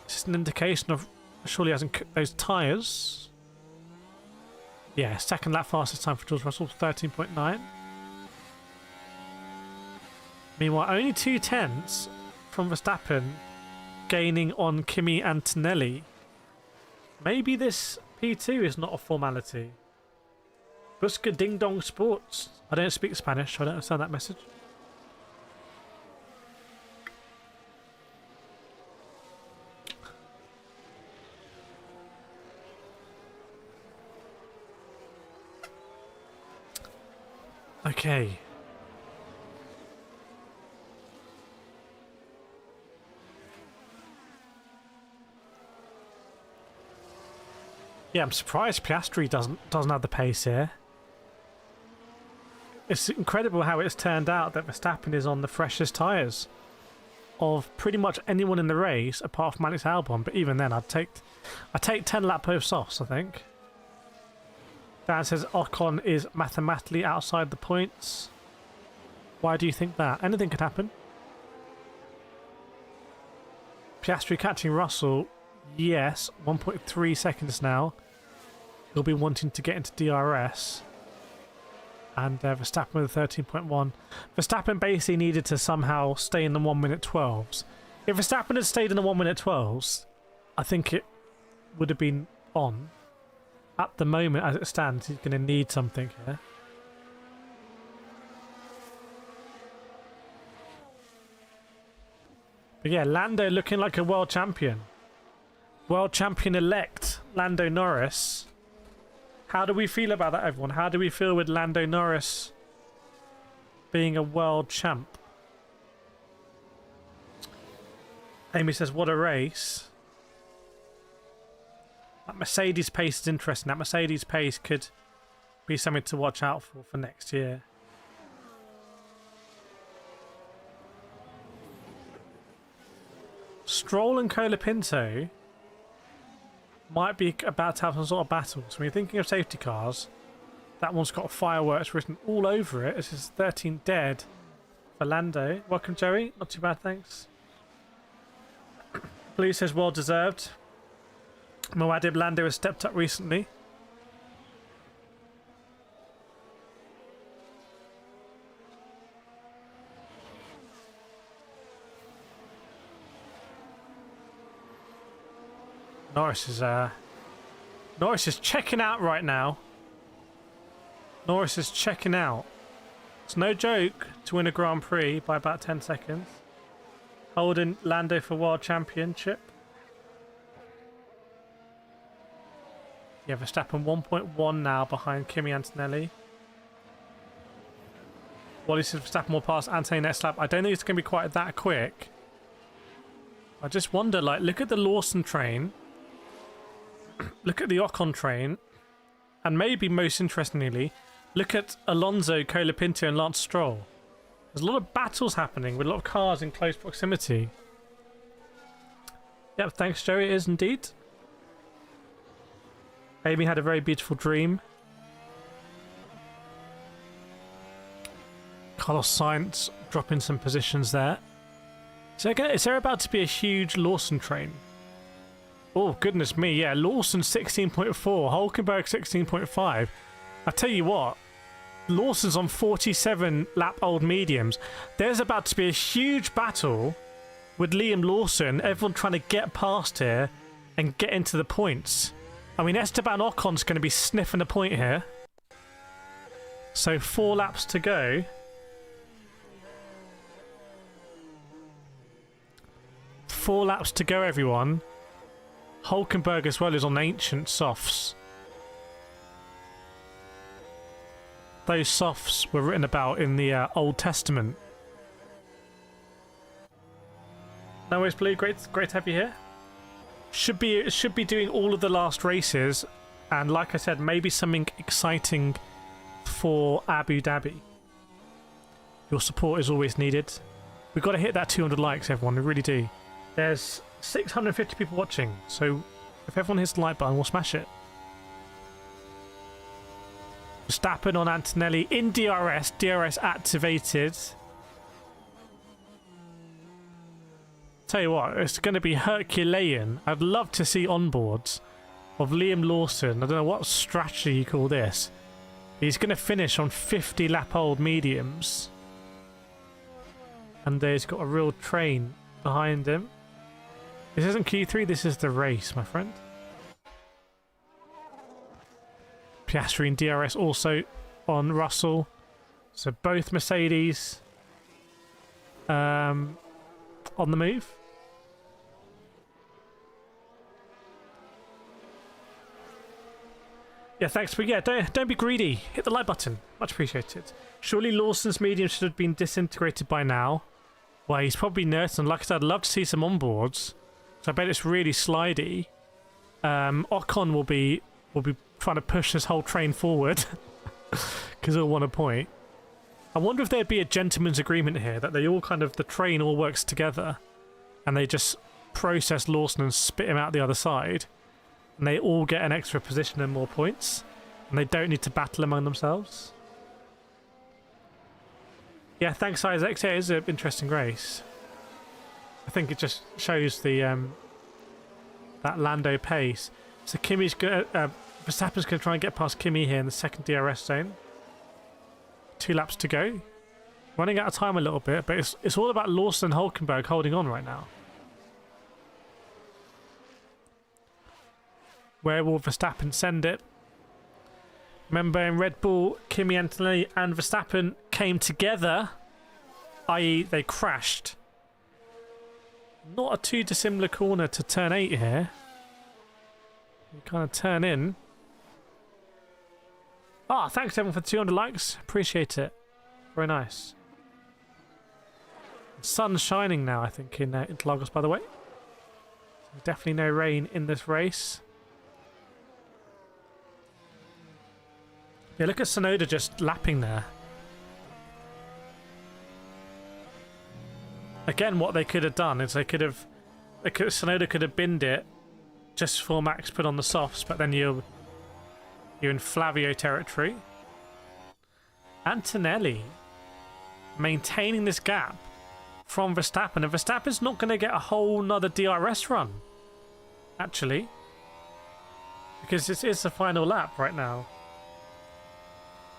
It's just an indication of surely he hasn't cooked those tyres. Yeah, second lap fastest time for George Russell, 13.9. Meanwhile, only 2/10 from Verstappen, gaining on Kimi Antonelli. Maybe this P2 is not a formality. Busca Ding Dong Sports. I don't speak Spanish, so I don't understand that message. Okay. Yeah, I'm surprised Piastri doesn't have the pace here. It's incredible how it's turned out that Verstappen is on the freshest tyres of pretty much anyone in the race apart from Alex Albon. But even then, I'd take 10 lap post softs, I think. Dan says Ocon is mathematically outside the points. Why do you think that? Anything could happen. Piastri catching Russell. Yes, 1.3 seconds now. He'll be wanting to get into DRS. And Verstappen with a 13.1. Verstappen basically needed to somehow stay in the 1 minute 12s. If Verstappen had stayed in the 1 minute 12s, I think it would have been on. At the moment, as it stands, he's going to need something here. But yeah, Lando looking like a world champion. World champion elect, Lando Norris. How do we feel about that, everyone? How do we feel with Lando Norris being a world champ? Amy says, what a race. That Mercedes pace is interesting. That Mercedes pace could be something to watch out for next year. Stroll and Colapinto might be about to have some sort of battle. So when you're thinking of safety cars, that one's got fireworks written all over it. This is 13 dead for Lando. Welcome, Joey. Not too bad, thanks. Blue says well deserved. Moadib, Lando has stepped up recently. Norris is checking out right now. Norris is checking out. It's no joke to win a Grand Prix by about 10 seconds. Holding Lando for World Championship. Yeah, Verstappen 1.1 now behind Kimi Antonelli. Wally says Verstappen will pass Antonelli next lap. I don't think it's going to be quite that quick. I just wonder, like, look at the Lawson train. Look at the Ocon train. And maybe most interestingly, look at Alonso, Colapinto and Lance Stroll. There's a lot of battles happening with a lot of cars in close proximity. Yep, thanks Joey, it is indeed. Amy had a very beautiful dream. Carlos Sainz dropping some positions there. Is there about to be a huge Lawson train? Oh, goodness me, yeah. Lawson 16.4, Hulkenberg 16.5. I tell you what, Lawson's on 47 lap old mediums. There's about to be a huge battle with Liam Lawson, everyone trying to get past here and get into the points. I mean, Esteban Ocon's going to be sniffing a point here. So 4 laps to go. 4 laps to go, everyone. Hulkenberg as well is on ancient softs. Those softs were written about in the Old Testament. No worries, Blue. Great to have you here. Should be doing all of the last races, and like I said, maybe something exciting for Abu Dhabi. Your support is always needed. We've got to hit that 200 likes, everyone. We really do. There's 650 people watching, so if everyone hits the like button, we'll smash it. Verstappen on Antonelli in DRS activated. Tell you what, it's going to be Herculean. I'd love to see onboards of Liam Lawson. I don't know what strategy you call this. He's going to finish on 50 lap old mediums. And he's got a real train behind him. This isn't Q3, this is the race, my friend. Piastri and DRS also on Russell. So both Mercedes on the move. Yeah, thanks. But yeah, don't be greedy. Hit the like button. Much appreciated. Surely Lawson's medium should have been disintegrated by now. Well, he's probably nursed, and like I said, I'd love to see some onboards. So I bet it's really slidey. Ocon will be trying to push this whole train forward because he'll want a point. I wonder if there'd be a gentleman's agreement here that they all kind of, the train all works together and they just process Lawson and spit him out the other side and they all get an extra position and more points and they don't need to battle among themselves. Yeah, thanks Isaac. Yeah, it is an interesting race. I think it just shows the that Lando pace. So Verstappen's going to try and get past Kimi here in the second DRS zone. 2 laps to go. Running out of time a little bit, but it's all about Lawson and Hulkenberg holding on right now. Where will Verstappen send it? Remember in Red Bull, Kimi Antonelli and Verstappen came together, i.e. they crashed. Not a too dissimilar corner to turn 8 here. You kind of turn in. Ah, thanks everyone for 200 likes. Appreciate it. Very nice. The sun's shining now, I think, in Interlagos, by the way. There's definitely no rain in this race. Yeah, look at Tsunoda just lapping there. Again, what they could have done is Tsunoda could have binned it just before Max put on the softs, but then you're in Flavio territory. Antonelli maintaining this gap from Verstappen, and Verstappen's not going to get a whole nother DRS run, actually, because this is the final lap right now.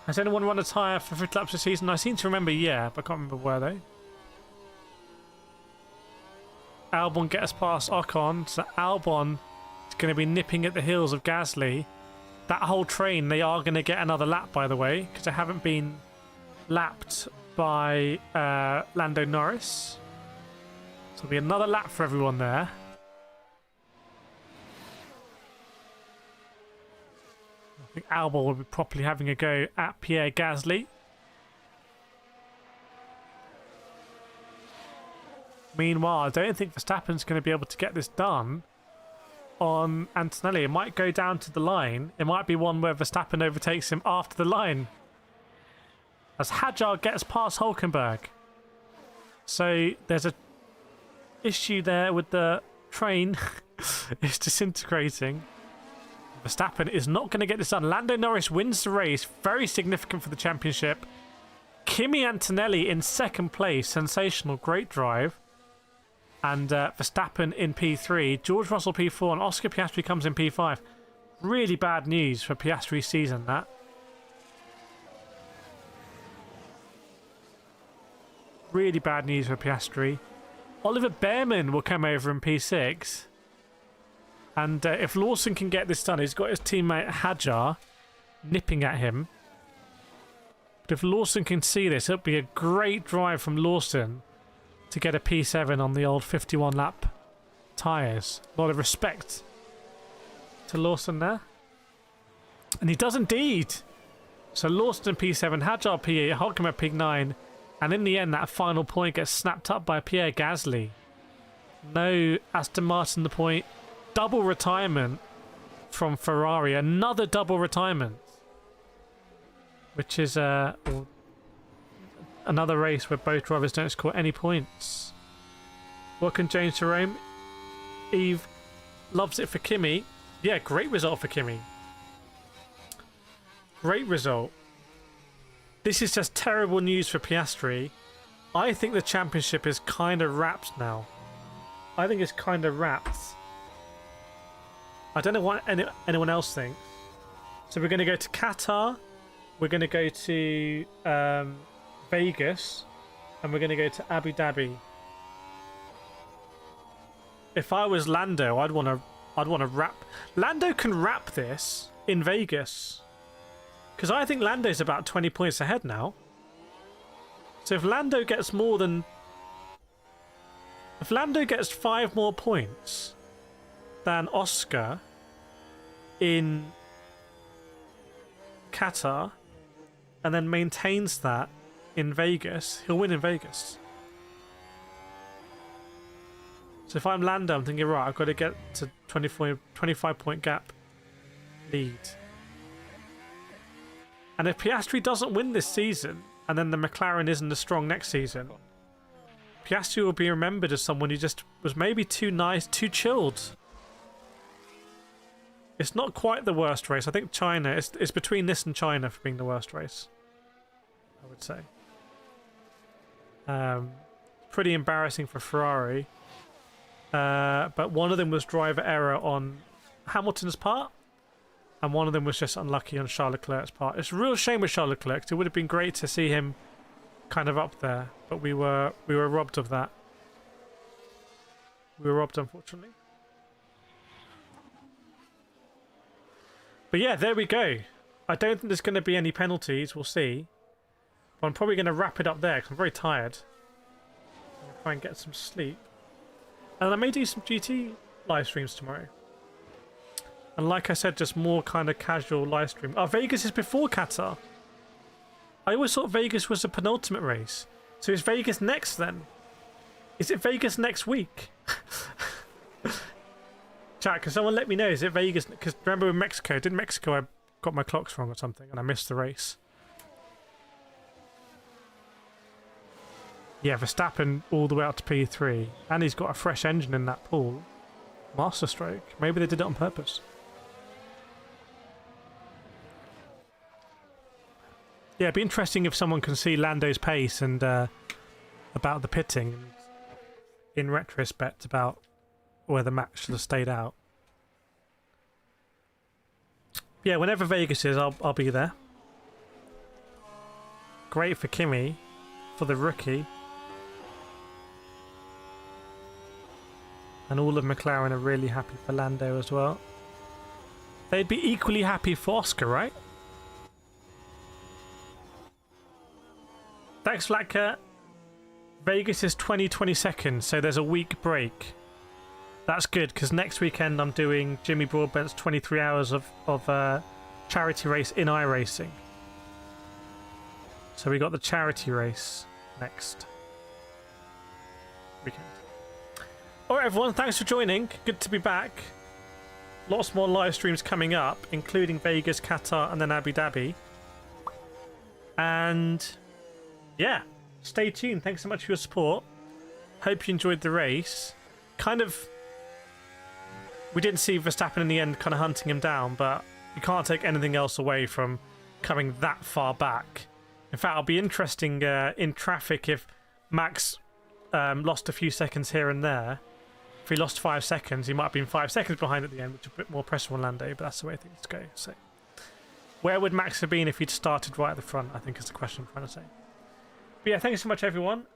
Has anyone run a tyre for 50 laps this season? I seem to remember, yeah, but I can't remember where though. Albon gets past Ocon, so Albon is going to be nipping at the heels of Gasly. That whole train, they are going to get another lap, by the way, because they haven't been lapped by Lando Norris. So it'll be another lap for everyone there. I think Albon will be properly having a go at Pierre Gasly. Meanwhile, I don't think Verstappen's going to be able to get this done on Antonelli. It might go down to the line. It might be one where Verstappen overtakes him after the line, as Hadjar gets past Hulkenberg. So there's a issue there with the train. It's disintegrating. Verstappen is not going to get this done. Lando Norris wins the race. Very significant for the championship. Kimi Antonelli in second place. Sensational. Great drive. And Verstappen in P3. George Russell P4. And Oscar Piastri comes in P5. Really bad news for Piastri's season, that. Really bad news for Piastri. Oliver Behrman will come over in P6. And if Lawson can get this done, he's got his teammate Hadjar nipping at him. But if Lawson can see this, it'll be a great drive from Lawson to get a P7 on the old 51 lap tyres. A lot of respect to Lawson there. And he does indeed. So Lawson in P7, Hadjar P8, Hockenheim P9. And in the end, that final point gets snapped up by Pierre Gasly. No Aston Martin the point. Double retirement from Ferrari. Another double retirement. Which is another race where both drivers don't score any points. Welcome, James Jerome. Eve loves it for Kimi. Yeah, great result for Kimi. Great result. This is just terrible news for Piastri. I think the championship is kind of wrapped now. I think it's kind of wrapped. I don't know what anyone else thinks. So we're going to go to Qatar. We're going to go to Vegas. And we're going to go to Abu Dhabi. If I was Lando, I'd want to wrap. Lando can wrap this in Vegas. Because I think Lando's about 20 points ahead now. So if Lando gets more than... If Lando gets 5 more points than Oscar in Qatar and then maintains that in Vegas, he'll win in Vegas. So if I'm Lando, I'm thinking, right, I've got to get to 25 point gap lead. And if Piastri doesn't win this season, and then the McLaren isn't as strong next season, Piastri will be remembered as someone who just was maybe too nice, too chilled. It's not quite the worst race. I think China, it's between this and China for being the worst race, I would say. Pretty embarrassing for Ferrari. But one of them was driver error on Hamilton's part. And one of them was just unlucky on Charles Leclerc's part. It's a real shame with Charles Leclerc. It would have been great to see him kind of up there, but we were robbed of that. We were robbed, unfortunately. But yeah, there we go. I don't think there's going to be any penalties. We'll see. But I'm probably going to wrap it up there because I'm very tired. I'm going to try and get some sleep. And I may do some GT live streams tomorrow. And like I said, just more kind of casual live stream. Oh, Vegas is before Qatar. I always thought Vegas was the penultimate race. So is Vegas next then? Is it Vegas next week? Chat, can someone let me know? Is it Vegas? Because remember in Mexico, didn't Mexico I got my clocks wrong or something and I missed the race? Yeah, Verstappen all the way up to P3. And he's got a fresh engine in that pool. Masterstroke. Maybe they did it on purpose. Yeah, it'd be interesting if someone can see Lando's pace and about the pitting and in retrospect about whether Max should have stayed out. Yeah, whenever Vegas is, I'll be there. Great for Kimi, for the rookie. And all of McLaren are really happy for Lando as well. They'd be equally happy for Oscar, right? Thanks, Flatcat. Vegas is 22nd, so there's a week break. That's good, because next weekend I'm doing Jimmy Broadbent's 23 hours of charity race in iRacing. So we got the charity race next weekend. Alright everyone, thanks for joining. Good to be back. Lots more live streams coming up, including Vegas, Qatar, and then Abu Dhabi. And yeah, stay tuned. Thanks so much for your support. Hope you enjoyed the race. We didn't see Verstappen in the end kind of hunting him down, but you can't take anything else away from coming that far back In fact, it'll be interesting in traffic if Max lost a few seconds here and there. If he lost 5 seconds, he might have been 5 seconds behind at the end, which is a bit more pressure on Lando, but that's the way things go. So, where would Max have been if he'd started right at the front, I think is the question I'm trying to say. But yeah, thank you so much, everyone.